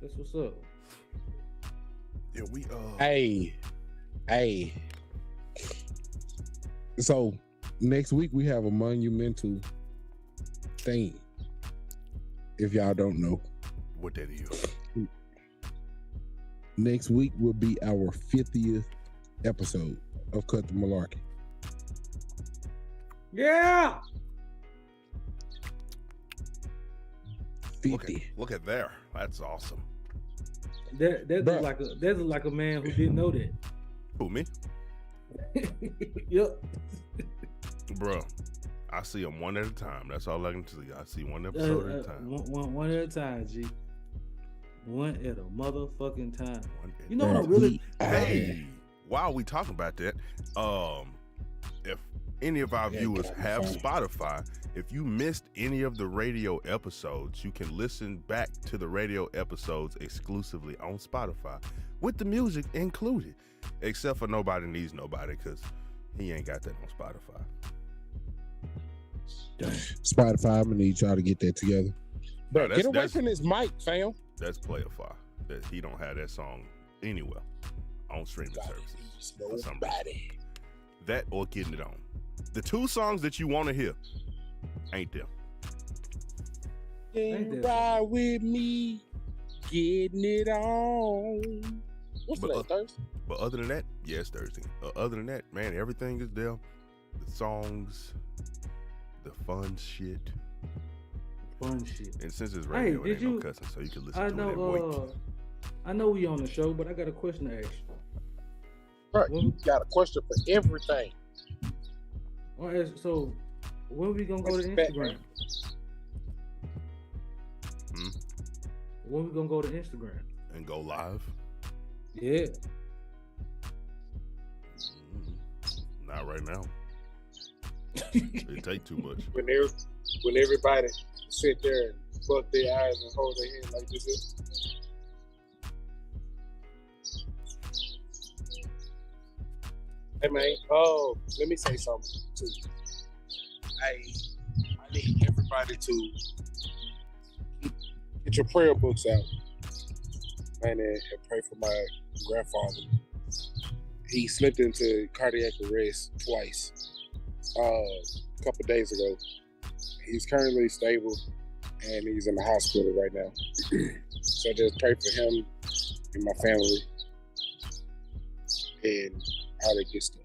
That's what's up. Yeah, we Hey. So next week we have a monumental thing. If y'all don't know what that is. Next week will be our 50th episode of Cut The Malarkey. Yeah. 50. Look at there. That's awesome. That's like a man who didn't know that. Who, me? Yep. Bro, I see them one at a time. That's all I can tell you. I see one episode at a time. One at a time, G. One at a motherfucking time. You know Bro, what really? Hey, while we talking about that, if any of our viewers have Spotify, if you missed any of the radio episodes, you can listen back to the radio episodes exclusively on Spotify with the music included, except for Nobody Needs Nobody, because he ain't got that on Spotify. Spotify, I'm gonna need y'all to get that together. No, Get away from this mic, fam. That's Playafy. That he don't have that song anywhere on streaming services. Nobody. That or Getting It On. The two songs that you want to hear ain't them. Can ride with me, getting it on. What's today, Thursday? But other than that, yeah, it's Thursday. Other than that, man, everything is there. The songs, the fun shit. And since it's radio, it ain't no cussing, so you can listen to it and wait. I know we on the show, but I got a question to ask you. Right, you got a question for everything. All right, so when we gonna go to Instagram? When we gonna go to Instagram? And go live? Yeah. Not right now. It take too much. When everybody sit there and fuck their eyes and hold their head like this. Hey man, let me say something too. I need everybody to get your prayer books out, man, and pray for my grandfather. He slipped into cardiac arrest twice a couple of days ago. He's currently stable and he's in the hospital right now. So just pray for him and my family and all that good stuff.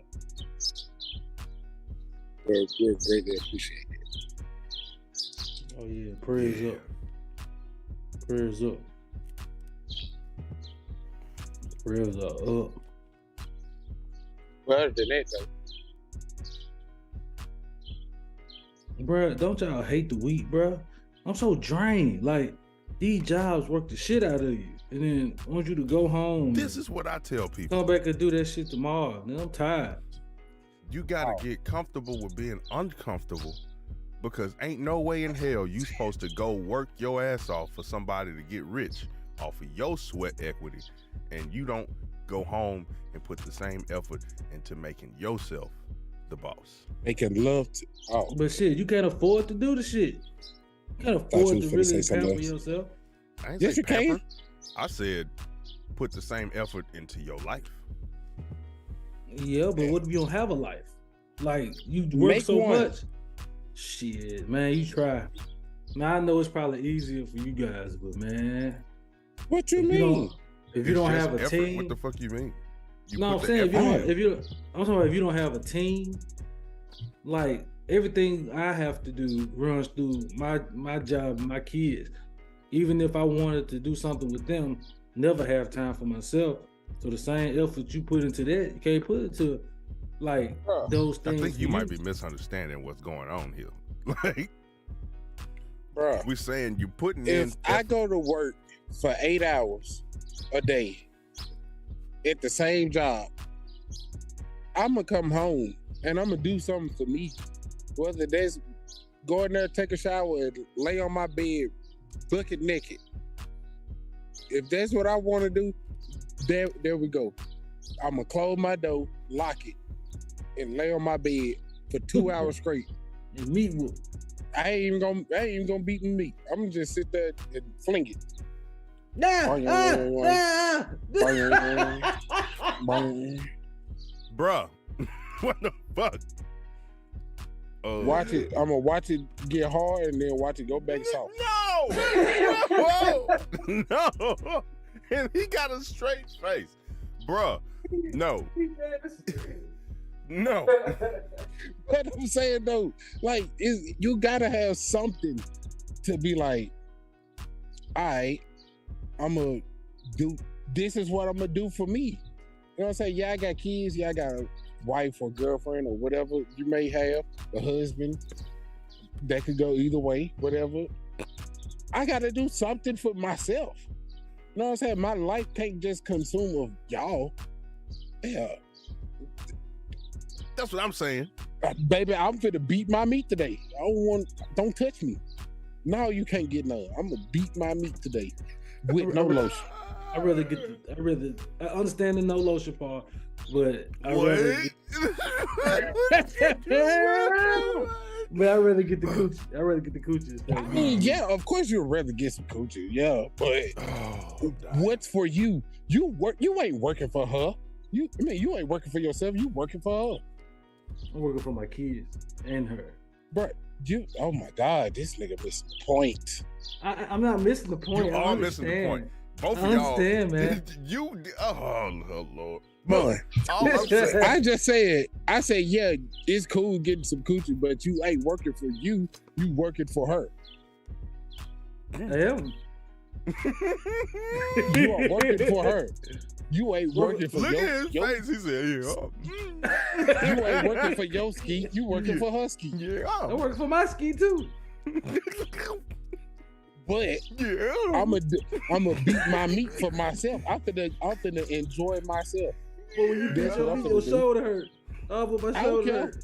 We're greatly appreciate it. Oh yeah, prayers up. Prayers up. Prayers are up. Well, other than that though, bruh, don't y'all hate the week, bruh? I'm so drained. Like, these jobs work the shit out of you. And then I want you to go home. This is what I tell people. Come back and do that shit tomorrow. Then I'm tired. You gotta get comfortable with being uncomfortable, because ain't no way in hell you supposed to go work your ass off for somebody to get rich off of your sweat equity, and you don't go home and put the same effort into making yourself the boss. Making love to But shit, you can't afford to do the shit. You can't afford to really pamper yourself. I ain't yes, say you pamper. can. I said put the same effort into your life. Yeah, but what if you don't have a life? Like, you work Make so one. much. Shit, man, you try. Man, I know it's probably easier for you guys, but man, what you mean? If you don't It's have a just team, what the fuck you mean? no, I'm saying I'm talking about if you don't have a team, like everything I have to do runs through my job, my kids. Even if I wanted to do something with them, never have time for myself. So the same effort you put into that, you can't put into like those things. I think you might be misunderstanding what's going on here. Like, Bro, We're saying you putting if in. I go to work for 8 hours a day at the same job, I'm gonna come home and I'm gonna do something for me. Whether that's go in there, take a shower, and lay on my bed, bucket naked. If that's what I want to do, there we go. I'm gonna close my door, lock it, and lay on my bed for 2 hours straight. And meat whoop. I ain't even gonna beat me. I'm gonna just sit there and fling it. Bruh, what the fuck? Watch it. I'm gonna watch it get hard and then watch it go back soft. No! No! And he got a straight face. Bruh, no. No. What I'm saying though, like, you gotta have something to be like, all right, I'm gonna do, this is what I'm gonna do for me. You know what I'm saying? Yeah, I got kids. Yeah, I got a wife or girlfriend or whatever you may have, a husband. That could go either way, whatever. I gotta do something for myself. You know what I'm saying? My life can't just consume of y'all. Yeah. That's what I'm saying. Baby, I'm finna beat my meat today. Don't touch me. No, you can't get none. I'm gonna beat my meat today with no lotion. I understand the no lotion part, but I rather get the coochie. I rather get the coochie. I mean, yeah, of course you'd rather get some coochie, yeah, but what's for you? You ain't working for her. You ain't working for yourself. You working for her. I'm working for my kids and her. But oh my God, this nigga missing the point. I'm not missing the point. You are missing the point. Both of y'all. I understand, man. Oh Lord. Man, I just said, yeah, it's cool getting some coochie, but you ain't working for you working for her. I am. You are working for her. You ain't working for look your at his face. He said, yeah. You ain't working for your ski. You working for her ski. Yeah. I work for my ski too. But yeah. I'm gonna beat my meat for myself. I'm finna enjoy myself. But when you beat your shoulder hurt. Oh, but my shoulder hurt.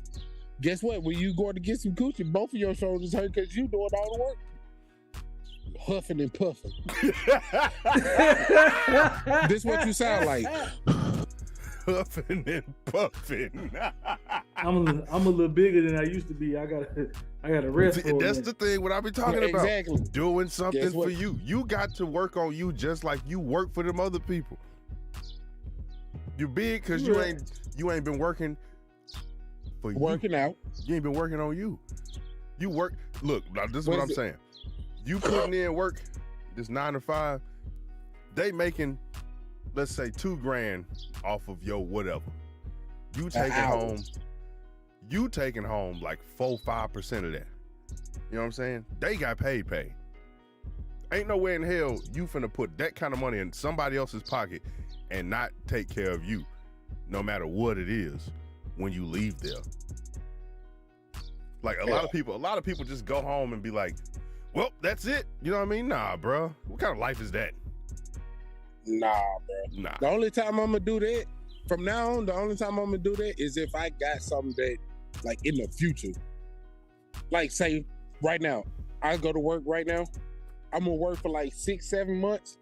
Guess what? When you going to get some coochie, both of your shoulders hurt because you doing all the work. Huffing and puffing. This what you sound like. Huffing and puffing. I'm a little bigger than I used to be. I gotta rest for That's the thing. What I be talking about. Exactly. Doing something for you. You got to work on you just like you work for them other people. You big because you ain't been working for working you. out. You ain't been working on you. You work. Look, now this is what I'm saying. You putting in work, this 9 to 5, they making, let's say, $2,000 off of your whatever. You taking home like 4-5% of that. You know what I'm saying? They got paid. Ain't no way in hell you finna put that kind of money in somebody else's pocket and not take care of you, no matter what it is, when you leave there. Like a lot of people just go home and be like, well, that's it. You know what I mean? Nah, bro. What kind of life is that? Nah, bro. Nah. The only time I'm gonna do that, from now on, the only time I'm gonna do that is if I got something that, like, in the future. Like, say, right now, I go to work right now, I'm gonna work for like 6-7 months,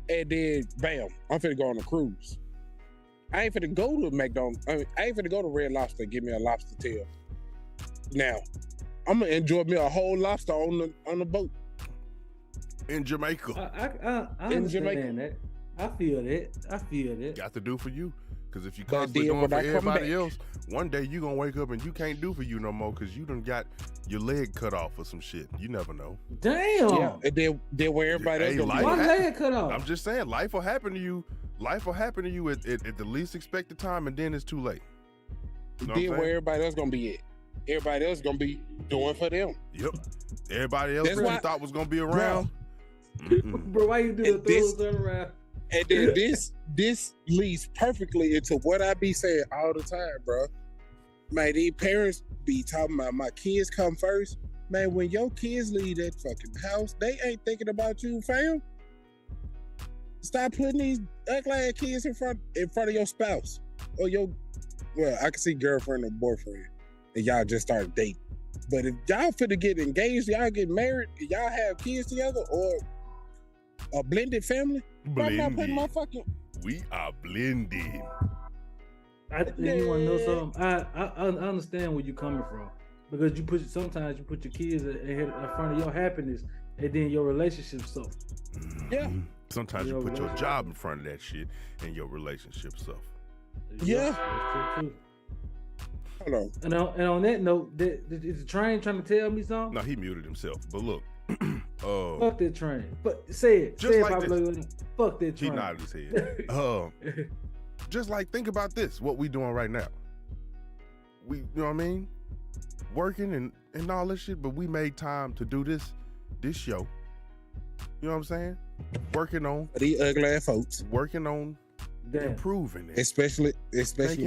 and then, bam, I'm finna go on a cruise. I ain't finna go to McDonald's. I ain't finna go to Red Lobster and get me a lobster tail. Now, I'm gonna enjoy me a whole lobster on the boat in Jamaica. I understand that. I feel that. Got to do for you, because if you constantly doing for everybody else, one day you gonna wake up and you can't do for you no more because you done got your leg cut off or some shit. You never know. Damn. Yeah, and then where everybody else gonna be. One leg cut off. I'm just saying, life will happen to you. Life will happen to you at the least expected time, and then it's too late. You know then where everybody else gonna be at. Everybody else gonna be doing for them. Yep. Everybody else that you thought was gonna be around. Bro, why you do the around? And then this leads perfectly into what I be saying all the time, bro. Man, these parents be talking about my kids come first. Man, when your kids leave that fucking house, they ain't thinking about you, fam. Stop putting these ugly ass kids in front of your spouse or your. Well, I can see girlfriend or boyfriend, and y'all just started dating. But if y'all finna get engaged, y'all get married, y'all have kids together, or a blended family, I'm not putting my fucking. We are blended. You want to know something? I understand where you're coming from, because sometimes you put your kids in front of your happiness, and then your relationship suffer. Yeah. Sometimes you put your job in front of that shit, and your relationship suffer. Yeah. That's true too. Hold on. And on that note, is the train trying to tell me something? No, he muted himself. But look, fuck that train. But say it. Just say like it, this. Fuck that train. He nodded his head. Just like, think about this, what we doing right now. We, you know what I mean? Working and all this shit, but we made time to do this show. You know what I'm saying? Working on these ugly ass folks. Working on improving it. Especially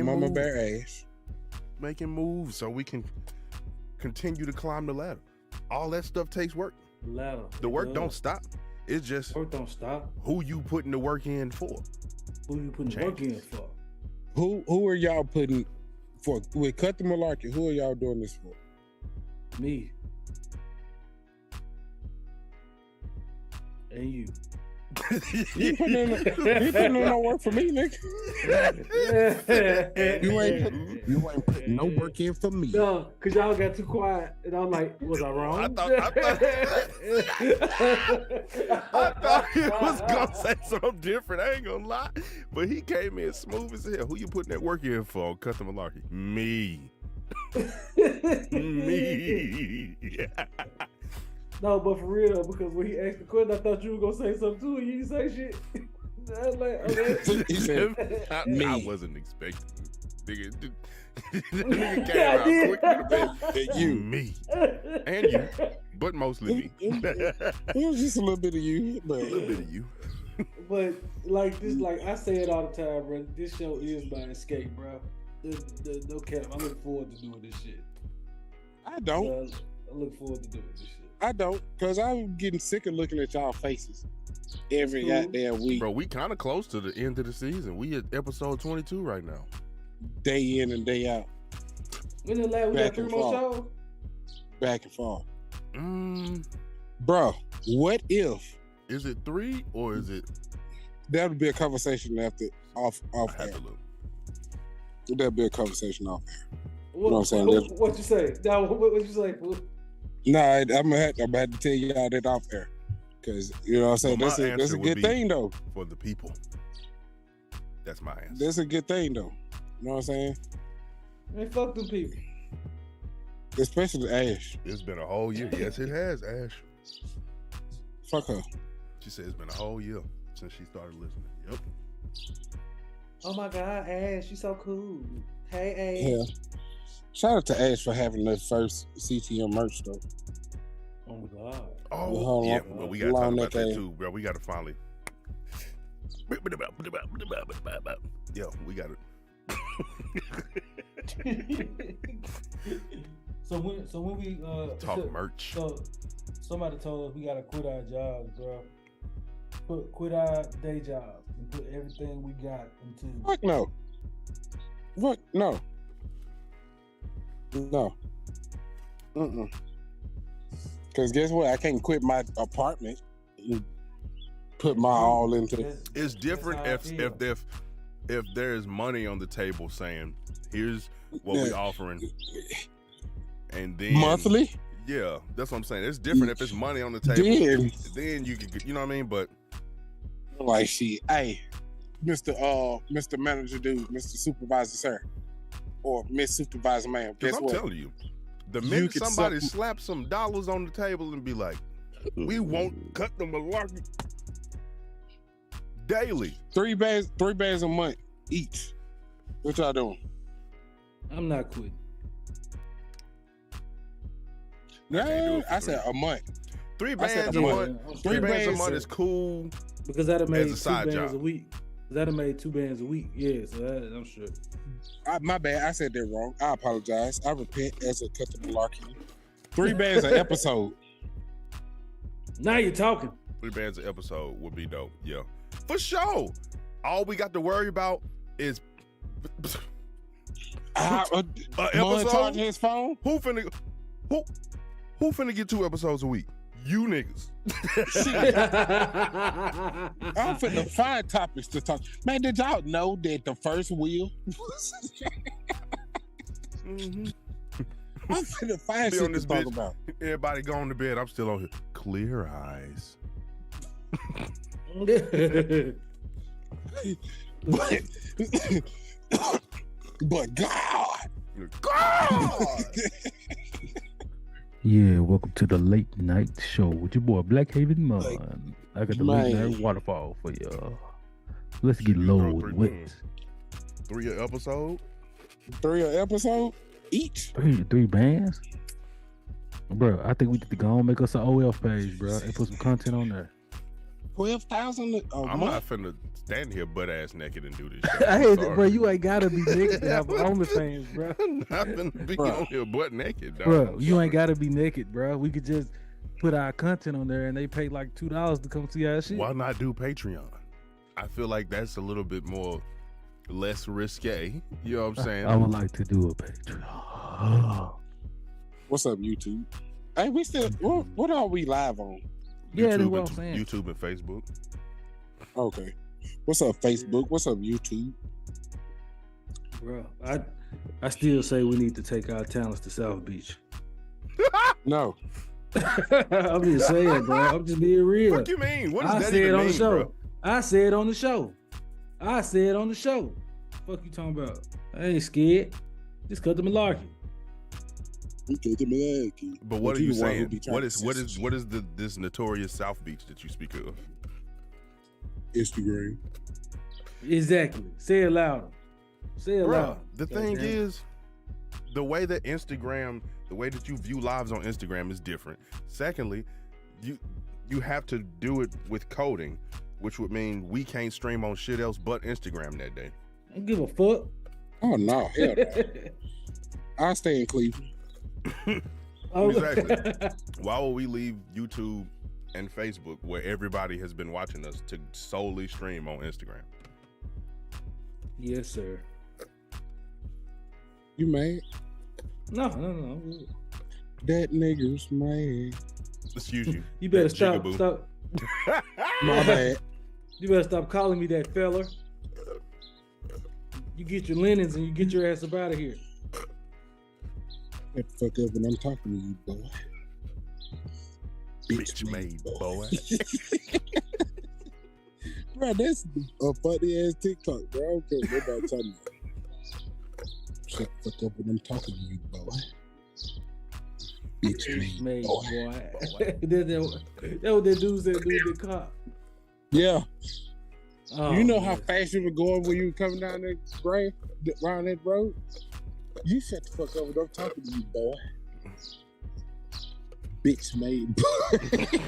Mama moves. Bear Ash. Making moves so we can continue to climb the ladder. All that stuff takes work. The work don't stop. It's just work don't stop. Who you putting the work in for? Who you putting the work in for? Who are y'all putting for? With Cut the Malarkey, who are y'all doing this for? Me. And you. You putting in no work for me, nigga. you ain't putting no work in for me. No, cause y'all got too quiet, and I'm like, was I wrong? I thought he was gonna say something different. I ain't gonna lie, but he came in smooth as hell. Who you putting that work in for? Cut the Malarkey. Me. Me. No, but for real, because when he asked the question, I thought you were gonna say something too, and you didn't say shit. I was like, okay. He said, me. I wasn't expecting it. Nigga came out quick than you. Me. And you. But mostly me. It was just a little bit of you. But... A little bit of you. But like this, like I say it all the time, bro. This show is my escape, bro. No cap. I look forward to doing this shit. I don't. I look forward to doing this shit. I don't, because I'm getting sick of looking at y'all faces every goddamn week. Bro, we kind of close to the end of the season. We at episode 22 right now. Day in and day out. When the last we got 3 more shows? Back and forth. Bro, what if? Is it 3 or is it? That would be a conversation after off air. That'd be a conversation off air. You know what I'm saying? What you say? Now, what you say, fool? Nah, I'm gonna have to tell y'all that off air, because you know what I'm saying. That's a good thing though. For the people, that's my answer. That's a good thing though. You know what I'm saying? Man, fuck them people. Especially Ash. It's been a whole year. Yes, it has, Ash. Fuck her. She said it's been a whole year since she started listening. Yep. Oh my God, Ash, she's so cool. Hey, Ash. Yeah. Shout out to Ash for having the first CTM merch though. Oh my God. Oh yeah, well, we gotta talk about that too, bro. We gotta finally. Yeah, we got it. So when we talk merch. So somebody told us we gotta quit our jobs, bro. Quit our day jobs and put everything we got into. Fuck no. Fuck no. No. Because guess what? I can't quit my apartment and put my all into it. It's different if there's money on the table saying, here's what we offering. And then monthly? Yeah, that's what I'm saying. It's different if it's money on the table. Then you can, you know what I mean? But like, shit, hey, Mr. Manager dude, Mr. Supervisor sir, or Miss Supervisor ma'am. Guess what? I'm telling you, the minute somebody slaps some dollars on the table and be like, we won't cut the malarkey daily. 3 bags a month each. What y'all doing? I'm not quitting. No, I said a month. 3 bands a month. 3 bands a month is cool. Because that'd have made 2 side bands job. a week. That'd have made 2 bands a week. Yeah, so I'm sure. My bad. I said that wrong. I apologize. I repent as a Cut the Malarkey 3 bands an episode. Now you're talking. 3 bands an episode would be dope. Yeah, for sure. All we got to worry about is Montage his phone. Who finna get 2 episodes a week? You niggas. I'm finna find topics to talk. Man, did y'all know that the first wheel? Mm-hmm. I'm finna find shit to talk about. Everybody going to bed. I'm still on here. Clear eyes. But God. Yeah, welcome to the late night show with your boy Blackhaven Mon. I got the late night waterfall for y'all. Let's get low and wet. 3 an episode? 3 an episode? Each? 3 bands? Bro, I think we need to go and make us an OF page, bro, and put some content on there. 12,000? I'm not finna stand here butt ass naked and do this shit. Hey, bro, you ain't gotta be naked to have OnlyFans, bro. I'm not finna be on here butt naked, dog. Bro, you ain't gotta be naked, bro. We could just put our content on there and they pay like $2 to come see our shit. Why not do Patreon? I feel like that's a little bit more less risque. You know what I'm saying? I would like to do a Patreon. What's up, YouTube? Hey, we still, what are we live on? Yeah, that's what I'm saying. YouTube and Facebook. Okay. What's up, Facebook? What's up, YouTube? Bro, I still say we need to take our talents to South Beach. No. I'm just saying, bro. I'm just being real. What you mean? What does I that said even on mean, the show. bro? I said on the show. I said on the show. Fuck you talking about? I ain't scared. Just cut the malarkey. But what are you saying? What is this notorious South Beach that you speak of? Instagram. Exactly. Say it louder. Say it louder. The thing is, the way that you view lives on Instagram is different. Secondly, you have to do it with coding, which would mean we can't stream on shit else but Instagram that day. I don't give a fuck. Oh no, hell no. I'll stay in Cleveland. Exactly. Why would we leave YouTube and Facebook, where everybody has been watching us, to solely stream on Instagram? Yes, sir. You mad? No. That nigga's mad. Excuse you. You better stop. Jigaboo. My bad. You better stop calling me that fella. You get your linens and you get your ass up out of here. Shut the fuck up when I'm talking to you, boy. Bitch made boy. Bro, that's a funny ass TikTok, bro. I don't care what nobody talking about. Shut the fuck up when I'm talking to you, boy. Bitch made boy. That what that dude said, dude, the cop. Yeah. Oh, you know man. how fast you were going when you were coming down that around that road? You shut the fuck up when I'm talking to you, boy. Bitch made boy.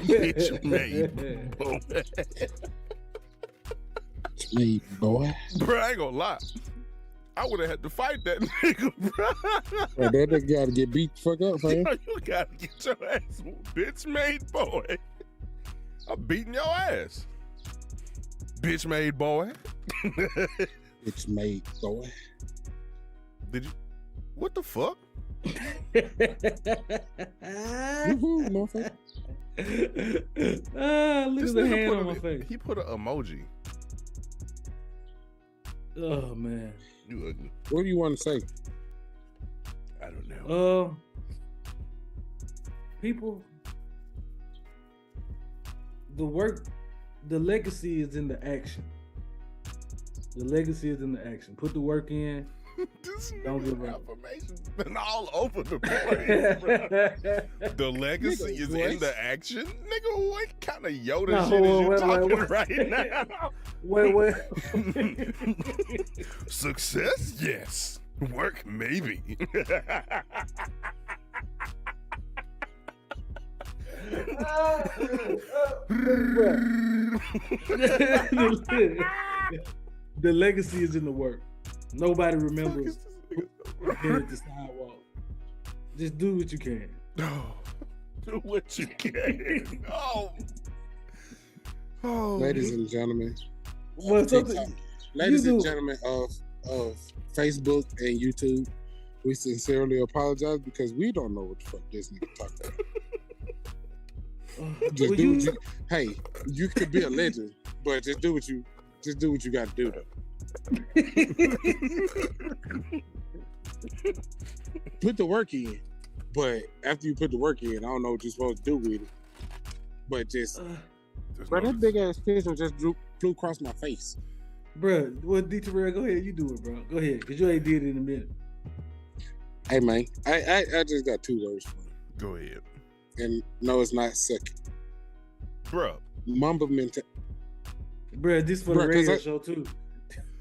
Bitch made boy. Bitch made boy. Bro, I ain't gonna lie. I would have had to fight that nigga, bro. Bro, that nigga gotta get beat the fuck up, man. You gotta get your ass whooped. Bitch made boy. I'm beating your ass. Bitch made boy. Bitch made boy. Did you? What the fuck? Woohoo, motherfucker. Look at the hand on my face. He put an emoji. Oh man. You ugly. What do you want to say? I don't know. People, the legacy is in the action. The legacy is in the action. Put the work in. Don't give up. Information's been all over the place, bro. The legacy is in the action, nigga. What kind of Yoda shit is you talking right now? Wait. Success, yes. Work, maybe. The legacy is in the work. Nobody remembers being at the sidewalk. Just do what you can. Do what you can. Oh, Ladies and gentlemen, Well, of something TikTok, ladies you and do- gentlemen of Facebook and YouTube, we sincerely apologize because we don't know what the fuck this nigga talking about. Just Well, do what you- you. Hey, you could be a legend, but just do what you got to do though. Put the work in, but after you put the work in, I don't know what you're supposed to do with it. But just, bro, that big ass pigeon just flew across my face. Bro, well, D. Terrell, go ahead. You do it, bro. Go ahead, because you ain't did it in a minute. Hey man, I just got 2 words for you. Go ahead. And no, it's not second. Bro. Mamba mentality. Bro, this for the Bruh, 'cause radio I- show, too.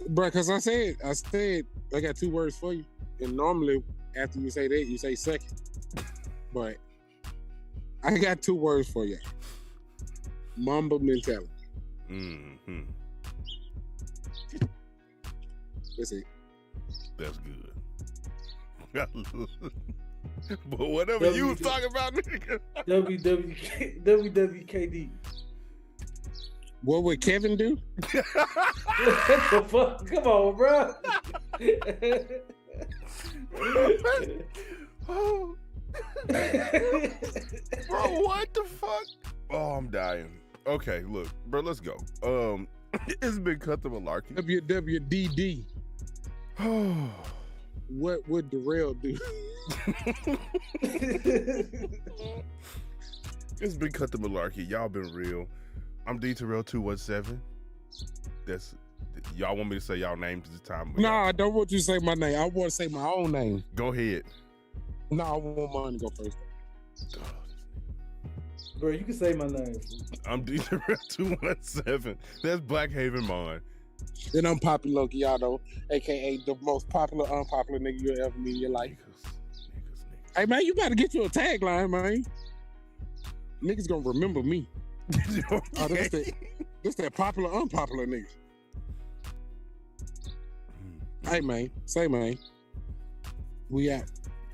Bro, because I said I got 2 words for you. And normally after you say that, you say second. But I got 2 words for you. Mamba mentality. Mm-hmm. That's it. That's good. But whatever you was talking about, nigga. WWKD. What would Kevin do? What the fuck? Come on, bro. Oh. Bro, what the fuck? Oh, I'm dying. Okay, look, bro, let's go. It's been Cut The Malarkey. WWDD. What would Darrell do? It's been Cut The Malarkey. Y'all been real. I'm D Terrell 217. That's y'all want me to say y'all names this time? No, I don't want you to say my name. I want to say my own name. Go ahead. No, I want mine to go first. Bro, you can say my name. I'm D Terrell 217. That's Black Haven Mon. Then I'm Poppy Loki, y'all know, aka the most popular, unpopular nigga you'll ever meet in your life. Niggas. Hey man, you better get you a tagline, man. Niggas gonna remember me. Oh, this that popular, unpopular nigga. Hey man, say man. We out.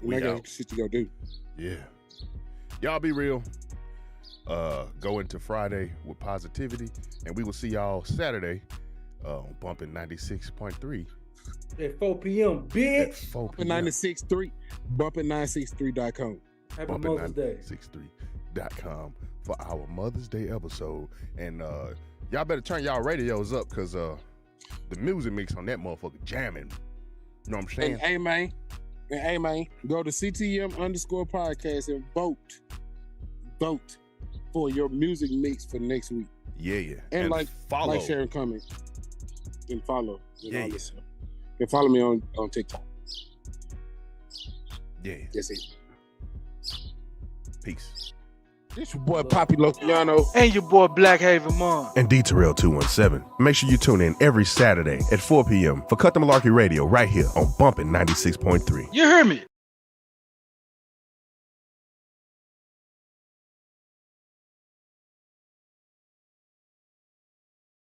We I got out. shit to go do. Yeah. Y'all be real. Go into Friday with positivity, and we will see y'all Saturday on Bumping 96.3 At 4 p.m., at bitch. 4 Bumpin' p.m. 963, bumpin963.com. Happy Bumping Mother's Day. 963.com for our Mother's Day episode. And y'all better turn y'all radios up, because the music mix on that motherfucker jamming. You know what I'm saying? And hey man, go to CTM_podcast and vote for your music mix for next week. Yeah. And like, follow. like, share, and comment, and follow. And Yeah. all this stuff. And follow me on TikTok. Yeah. That's it. Peace. This your boy Poppy Lokiano. And your boy Black Haven Mon. And D Terrell 217. Make sure you tune in every Saturday at 4 p.m. for Cut The Malarkey Radio right here on Bumping 96.3. You hear me?